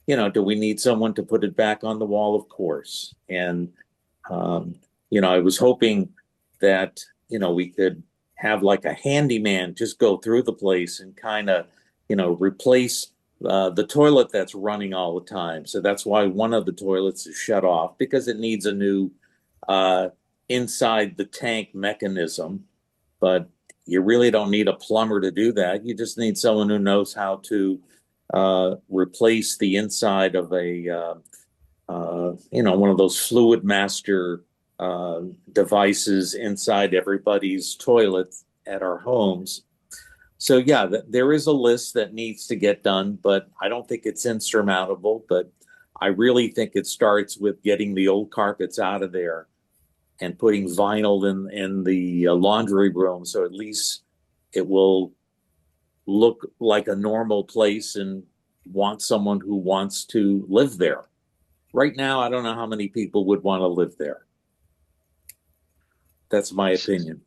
do we need someone to put it back on the wall? Of course. And, I was hoping that, we could have like a handyman just go through the place and kind of, replace the toilet that's running all the time. So that's why one of the toilets is shut off, because it needs a new inside the tank mechanism. But you really don't need a plumber to do that. You just need someone who knows how to replace the inside of a one of those Fluid Master devices inside everybody's toilet at our homes. So yeah, there is a list that needs to get done, but I don't think it's insurmountable. But I really think it starts with getting the old carpets out of there and putting vinyl in the laundry room, so at least it will look like a normal place and want someone who wants to live there. Right now, I don't know how many people would want to live there. That's my opinion.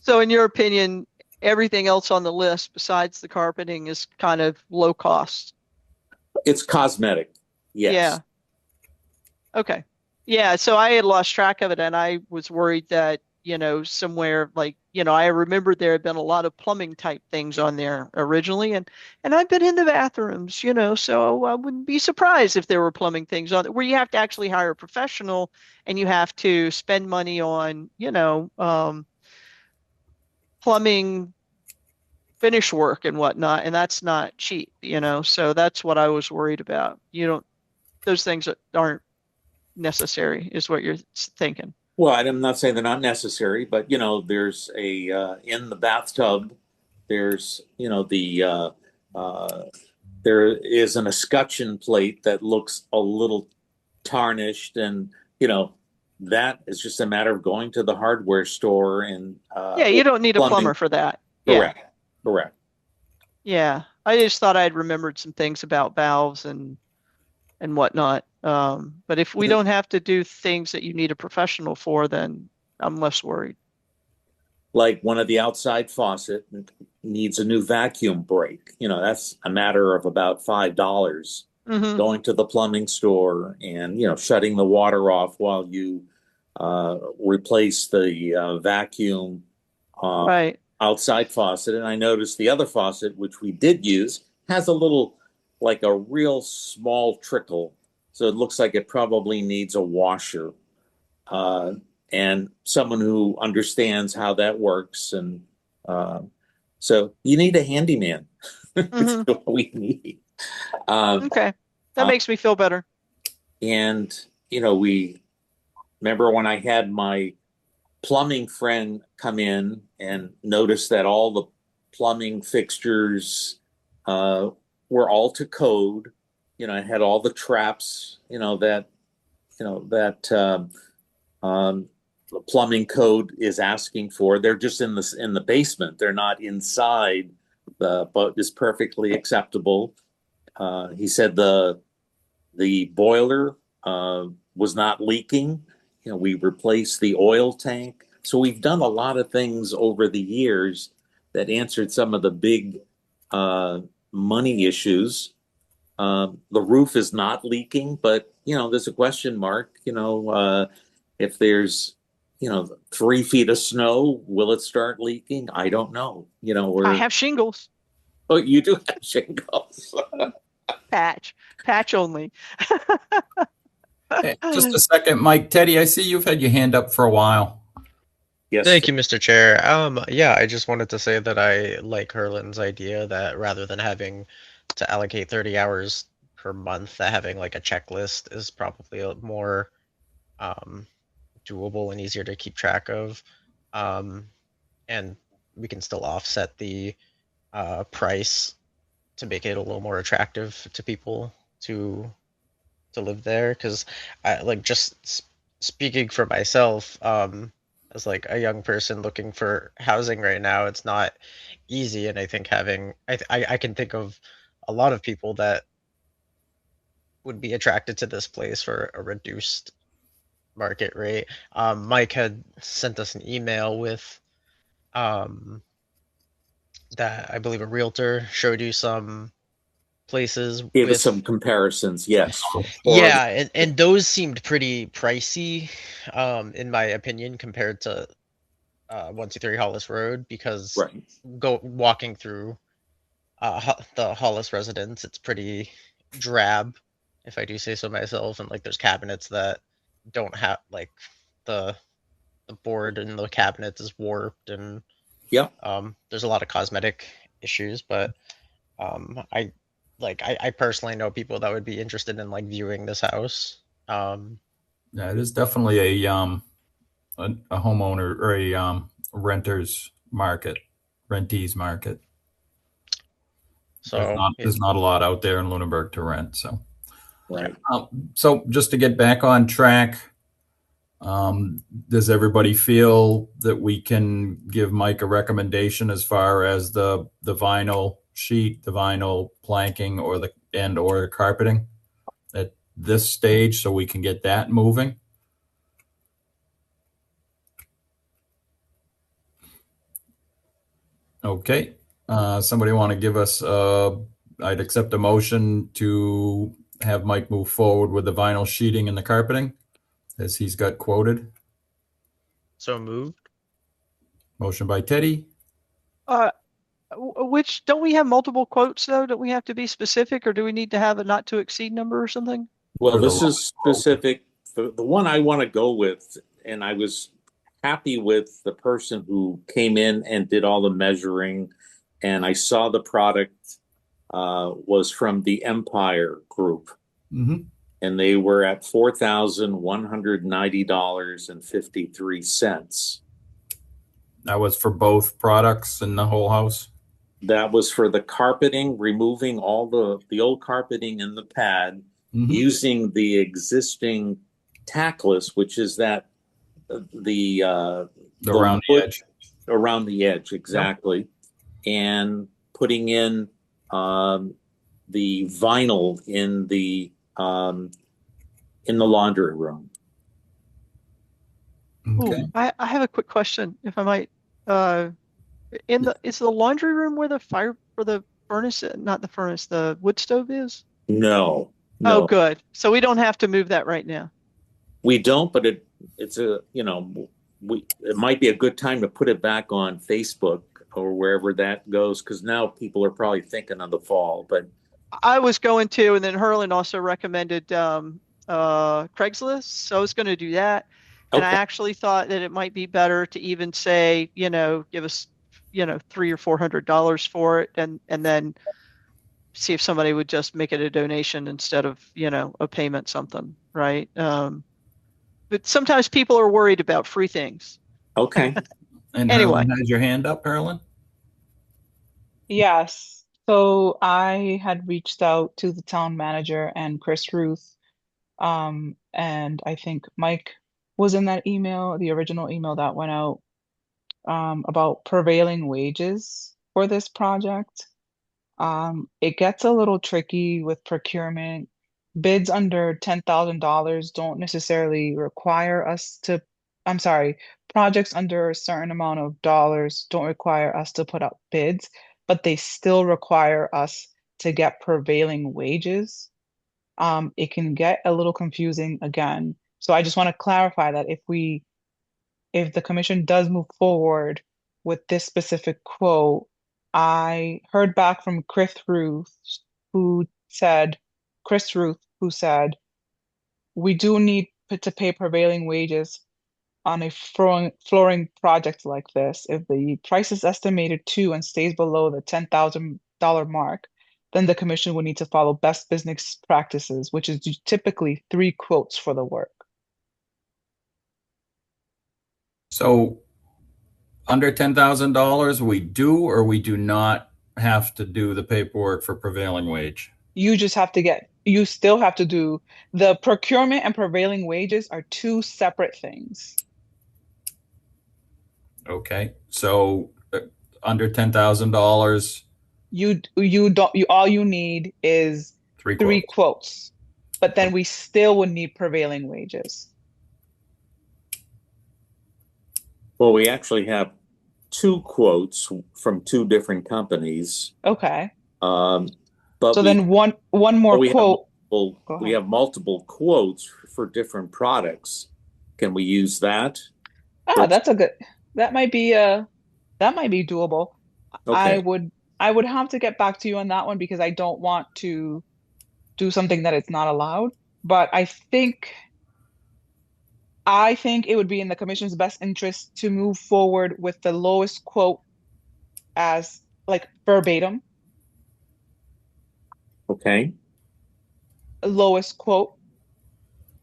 So in your opinion, everything else on the list besides the carpeting is kind of low cost? It's cosmetic. Yes. Yeah. Okay. Yeah. So I had lost track of it, and I was worried that, somewhere like, I remembered there had been a lot of plumbing type things on there originally, and I've been in the bathrooms, so I wouldn't be surprised if there were plumbing things on there where you have to actually hire a professional and you have to spend money on, plumbing finish work and whatnot, and that's not cheap, so that's what I was worried about. Those things aren't necessary is what you're thinking. Well, I'm not saying they're not necessary, but there's a in the bathtub, there's there is an escutcheon plate that looks a little tarnished, and that is just a matter of going to the hardware store and yeah, you don't need a plumber for that. Correct. Yeah. Correct. Yeah, I just thought I'd remembered some things about valves and whatnot. But if we don't have to do things that you need a professional for, then I'm less worried. Like one of the outside faucet needs a new vacuum break. That's a matter of about $5. Mm-hmm. Going to the plumbing store and, shutting the water off while you replace the vacuum right. outside faucet. And I noticed the other faucet, which we did use, has a little, like a real small trickle. So it looks like it probably needs a washer. And someone who understands how that works. And so you need a handyman. Mm-hmm. That's what we need. Okay. That makes me feel better. And, we remember when I had my plumbing friend come in and noticed that all the plumbing fixtures were all to code. I had all the traps, that the plumbing code is asking for. They're just in the basement. They're not inside, but is perfectly acceptable. He said the boiler was not leaking. We replaced the oil tank. So we've done a lot of things over the years that answered some of the big money issues. The roof is not leaking, but there's a question mark. If there's 3 feet of snow, will it start leaking? I don't know. I have shingles. Oh, you do have shingles. Patch only. Hey, just a second, Mike. Teddy, I see you've had your hand up for a while. Yes. Thank you, Mr. Chair. Yeah, I just wanted to say that I like Herlin's idea that rather than having to allocate 30 hours per month, that having like a checklist is probably a more doable and easier to keep track of. And we can still offset the price to make it a little more attractive to people to live there. Because I like just speaking for myself, as like a young person looking for housing right now, it's not easy. And I think I can think of a lot of people that would be attracted to this place for a reduced market rate. Mike had sent us an email with that I believe a realtor showed you some places Gave us with some comparisons, yes. yeah, and those seemed pretty pricey, in my opinion, compared to 123 Hollis Road, because Right. walking through the Hollis residence, it's pretty drab, if I do say so myself, and like there's cabinets that don't have like the board in the cabinets is warped, and Yep. there's a lot of cosmetic issues, but I personally know people that would be interested in like viewing this house. Yeah, it is definitely a homeowner or a renter's market, rentees market. So there's not a lot out there in Lunenburg to rent. So, right. So just to get back on track, does everybody feel that we can give Mike a recommendation as far as the vinyl sheet, the vinyl planking, or the carpeting at this stage, so we can get that moving? Okay. Somebody want to give us, I'd accept a motion to have Mike move forward with the vinyl sheeting and the carpeting as he's got quoted. So moved. Motion by Teddy. Which, don't we have multiple quotes though? Don't we have to be specific, or do we need to have a not to exceed number or something? Well, this is specific. The one I want to go with, and I was happy with the person who came in and did all the measuring, and I saw the product was from the Empire Group. Mm-hmm. And they were at $4,190.53. That was for both products in the whole house? That was for the carpeting, removing all the old carpeting in the pad, using the existing tackless, which is that the around the edge. Around the edge, exactly. Yep. And putting in the vinyl in the laundry room. Okay. Ooh, I have a quick question, if I might. Is the laundry room where the fire for the furnace, not the furnace, the wood stove is? No. Oh, good. So we don't have to move that right now. We don't, but it's it might be a good time to put it back on Facebook or wherever that goes, because now people are probably thinking of the fall. But I was going to, and then Herlin also recommended Craigslist, so I was going to do that. And I actually thought that it might be better to even say, give us, $300 or $400 for it, and then see if somebody would just make it a donation instead of, a payment, something, right? But sometimes people are worried about free things. Okay. And anyway, Herlin has your hand up, Herlin? Yes. So I had reached out to the town manager and Chris Ruth, and I think Mike was in that email, the original email that went out, about prevailing wages for this project. It gets a little tricky with procurement. Bids under $10,000 don't necessarily require us to, I'm sorry, projects under a certain amount of dollars don't require us to put out bids, but they still require us to get prevailing wages. It can get a little confusing again. So I just want to clarify that if the commission does move forward with this specific quote, I heard back from Chris Ruth, who said, we do need to pay prevailing wages on a flooring project like this. If the price is estimated to and stays below the $10,000 mark, then the commission would need to follow best business practices, which is typically 3 quotes for the work. So under $10,000, we do or we do not have to do the paperwork for prevailing wage? You just have to you still have to do the procurement and prevailing wages are two separate things. Okay, so under $10,000, all you need is three quotes. quotes, but then we still would need prevailing wages. Well, we actually have two quotes from two different companies. Okay. But so then one more quote. We have multiple quotes for different products. Can we use that? That might be doable. Okay. I would have to get back to you on that one because I don't want to do something that it's not allowed. But I think it would be in the commission's best interest to move forward with the lowest quote as like verbatim. Okay. Lowest quote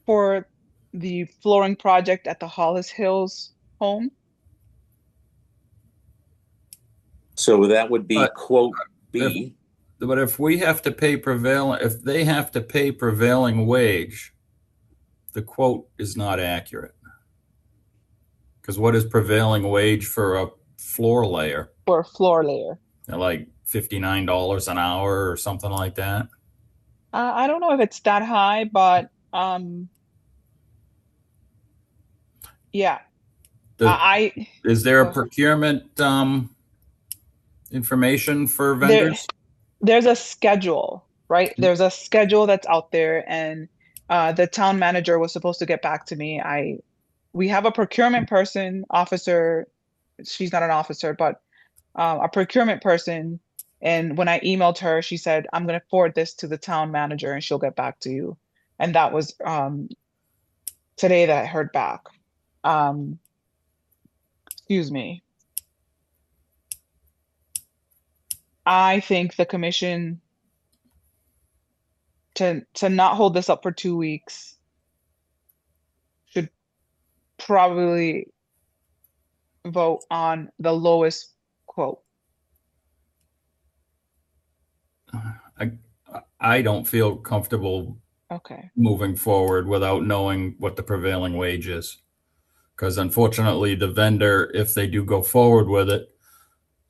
for the flooring project at the Hollis Hills home. So that would be quote B. But if we have to pay if they have to pay prevailing wage, the quote is not accurate. Because what is prevailing wage for a floor layer? For a floor layer. Like $59 an hour or something like that? I don't know if it's that high, but yeah. Is there a procurement information for vendors? There's a schedule, right? There's a schedule that's out there, and the town manager was supposed to get back to me. We have a procurement officer. She's not an officer, but a procurement person. And when I emailed her, she said, I'm going to forward this to the town manager and she'll get back to you. And that was today that I heard back. Excuse me. I think the commission to not hold this up for 2 weeks should probably vote on the lowest quote. I don't feel comfortable moving forward without knowing what the prevailing wage is. Because unfortunately, the vendor, if they do go forward with it,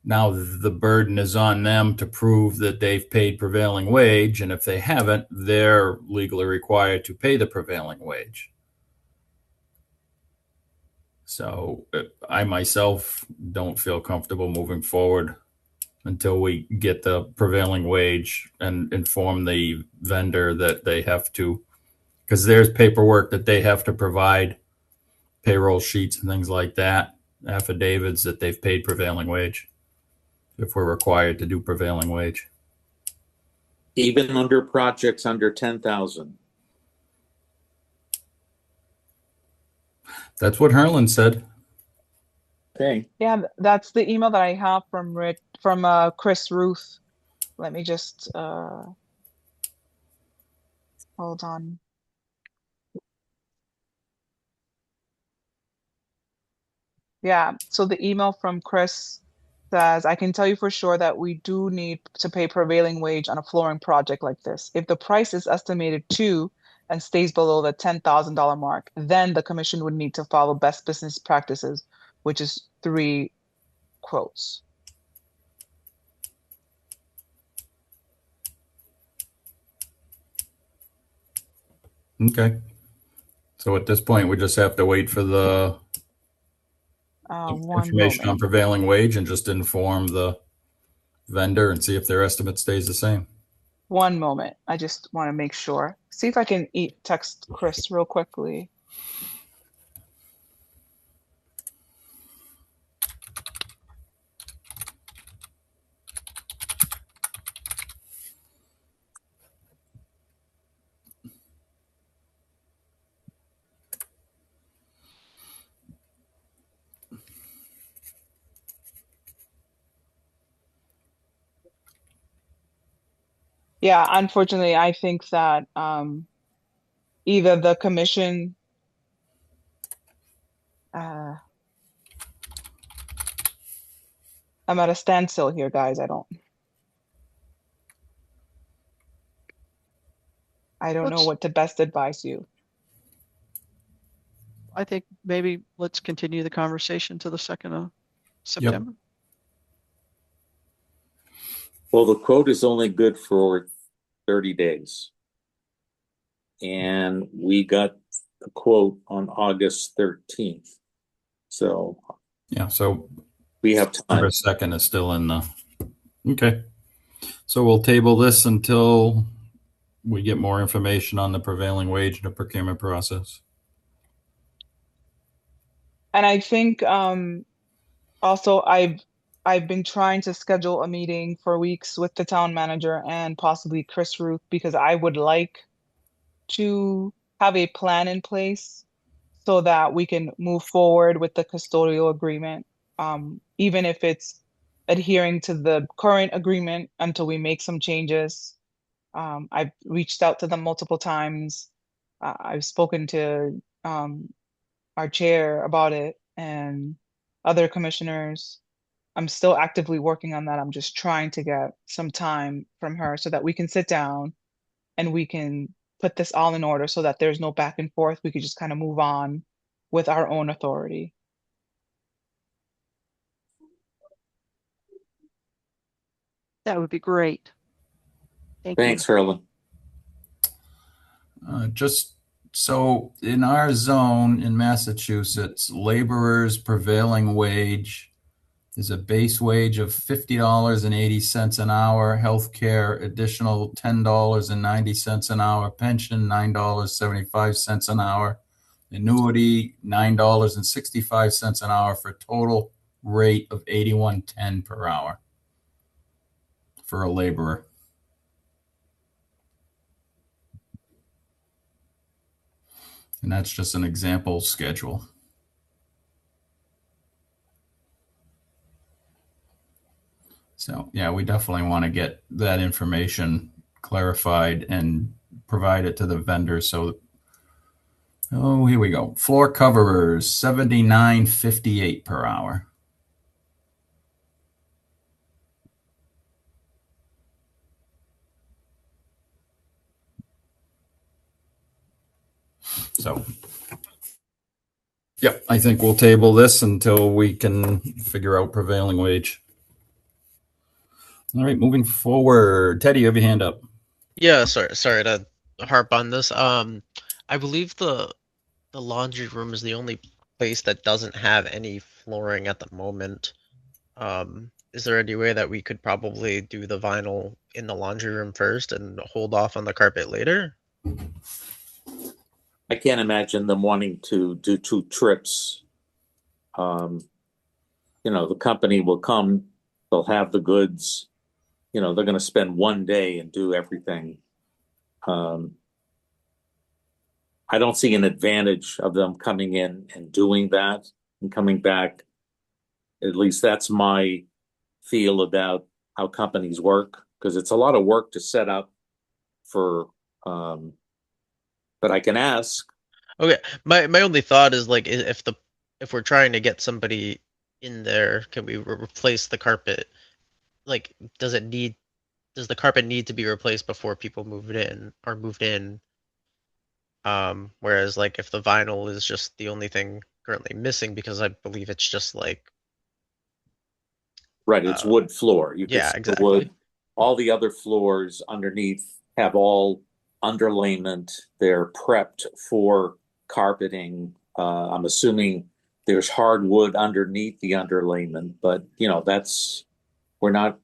now the burden is on them to prove that they've paid prevailing wage. And if they haven't, they're legally required to pay the prevailing wage. So I myself don't feel comfortable moving forward until we get the prevailing wage and inform the vendor that they have to, because there's paperwork that they have to provide, payroll sheets and things like that, affidavits that they've paid prevailing wage, if we're required to do prevailing wage. Even under projects under 10,000. That's what Herlin said. Okay. Yeah, that's the email that I have from Chris Ruth. Let me just hold on. Yeah, so the email from Chris says, I can tell you for sure that we do need to pay prevailing wage on a flooring project like this. If the price is estimated to and stays below the $10,000 mark, then the commission would need to follow best business practices, which is 3 quotes. Okay. So at this point, we just have to wait for the information on prevailing wage and just inform the vendor and see if their estimate stays the same. One moment. I just want to make sure. See if I can text Chris real quickly. Yeah, unfortunately, I think that either the commission I'm at a standstill here, guys. I don't know Let's- what to best advise you. I think maybe let's continue the conversation to the 2nd of September. Well, the quote is only good for 30 days. And we got the quote on August 13th. So Yeah, so we have time. September 2nd is still in the, okay. So we'll table this until we get more information on the prevailing wage and the procurement process. And I think also I've been trying to schedule a meeting for weeks with the town manager and possibly Chris Ruth, because I would like to have a plan in place so that we can move forward with the custodial agreement, even if it's adhering to the current agreement until we make some changes. I've reached out to them multiple times. I've spoken to our chair about it and other commissioners. I'm still actively working on that. I'm just trying to get some time from her so that we can sit down and we can put this all in order so that there's no back and forth. We could just kind of move on with our own authority. That would be great. Thank Thanks, you. Harlan. Just so in our zone in Massachusetts, laborers' prevailing wage is a base wage of $50.80 an hour, healthcare additional $10.90 an hour, pension $9.75 an hour, annuity $9.65 an hour, for a total rate of $81.10 per hour for a laborer. And that's just an example schedule. So yeah, we definitely want to get that information clarified and provide it to the vendors. So, oh, here we go. Floor coverers, $79.58 per hour. So, yep, I think we'll table this until we can figure out prevailing wage. All right, moving forward. Teddy, you have your hand up. Yeah, sorry to harp on this. I believe the laundry room is the only place that doesn't have any flooring at the moment. Is there any way that we could probably do the vinyl in the laundry room first and hold off on the carpet later? I can't imagine them wanting to do 2 trips. The company will come, they'll have the goods, they're going to spend 1 day and do everything. I don't see an advantage of them coming in and doing that and coming back. At least that's my feel about how companies work, because it's a lot of work to set up for, but I can ask. Okay, my only thought is, like, if we're trying to get somebody in there, can we replace the carpet? Like, does the carpet need to be replaced before people moved in? Whereas, like, if the vinyl is just the only thing currently missing, because I believe it's just like, right, it's wood floor. You yeah, can see exactly. the wood. All the other floors underneath have all underlayment. They're prepped for carpeting. I'm assuming there's hardwood underneath the underlayment, but we're not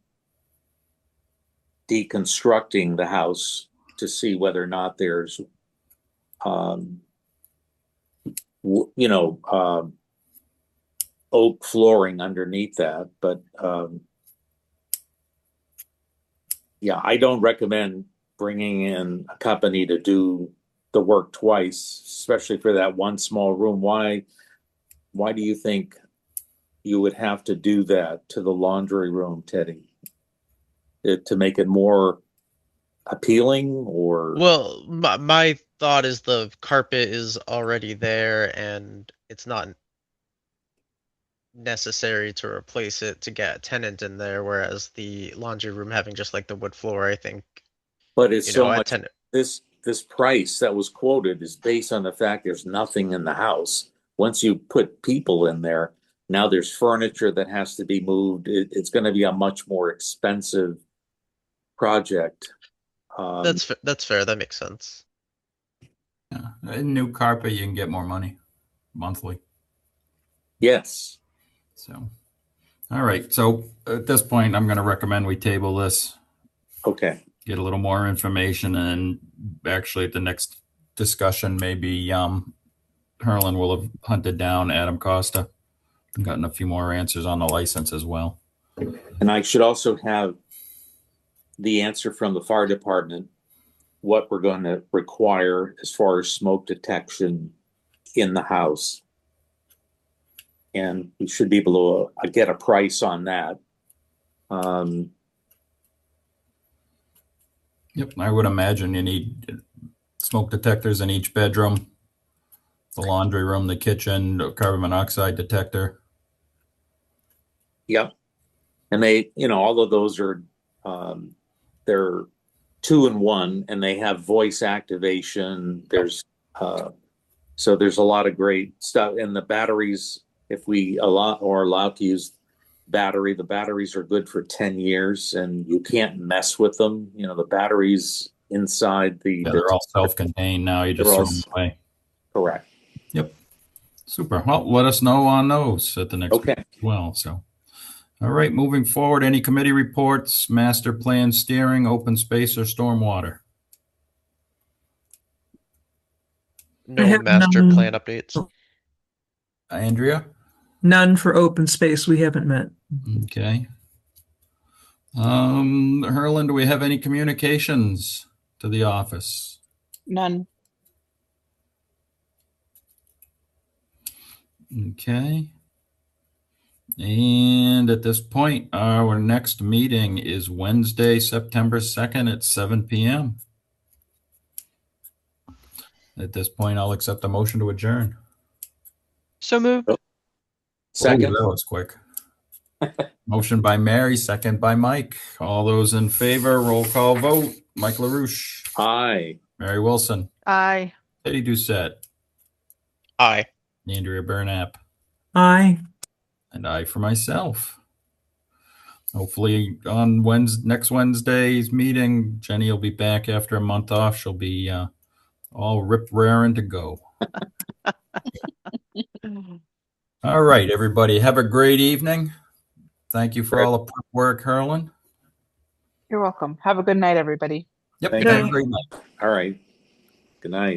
deconstructing the house to see whether or not there's oak flooring underneath that. But yeah, I don't recommend bringing in a company to do the work twice, especially for that one small room. Why do you think you would have to do that to the laundry room, Teddy? To make it more appealing, or? Well, my thought is the carpet is already there and it's not necessary to replace it to get a tenant in there, whereas the laundry room having just like the wood floor, I think, But it's you so know, a much, tenant. this price that was quoted is based on the fact there's nothing in the house. Once you put people in there, now there's furniture that has to be moved. It's going to be a much more expensive project. That's fair. That makes sense. Yeah. In new carpet, you can get more money monthly. Yes. So, all right. So at this point, I'm going to recommend we table this, Okay. get a little more information, and actually at the next discussion, maybe Herlin will have hunted down Adam Costa and gotten a few more answers on the license as well. And I should also have the answer from the fire department, what we're going to require as far as smoke detection in the house. And we should be able to get a price on that. Yep. I would imagine you need smoke detectors in each bedroom, the laundry room, the kitchen, a carbon monoxide detector. Yep. And they, all of those are, they're 2-in-1, and they have voice activation. There's, so there's a lot of great stuff. And the batteries, if we are allowed to use the batteries are good for 10 years, and you can't mess with them. The batteries inside They're all self-contained now. You just throw them away. Correct. Yep. Super. Well, let us know on those at the next Okay. week as well. So, all right, moving forward, any committee reports, master plan steering, open space, or stormwater? No have master none. plan updates. Andrea? None for open space. We haven't met. Okay. Herlin, do we have any communications to the office? None. Okay. And at this point, our next meeting is Wednesday, September 2nd at 7 p.m. At this point, I'll accept a motion to adjourn. So moved. Second. Oh, that was quick. Motion by Mary, second by Mike. All those in favor, roll call vote. Mike LaRouche. Aye. Mary Wilson. Aye. Eddie Doucette. Aye. Andrea Burnap. Aye. And I for myself. Hopefully on next Wednesday's meeting, Jenny will be back after a month off. She'll be all rip-raring to go. All right, everybody. Have a great evening. Thank you for all the prep work, Herlin. You're welcome. Have a good night, everybody. Yep. Thank Have a you. great night. All right. Good night.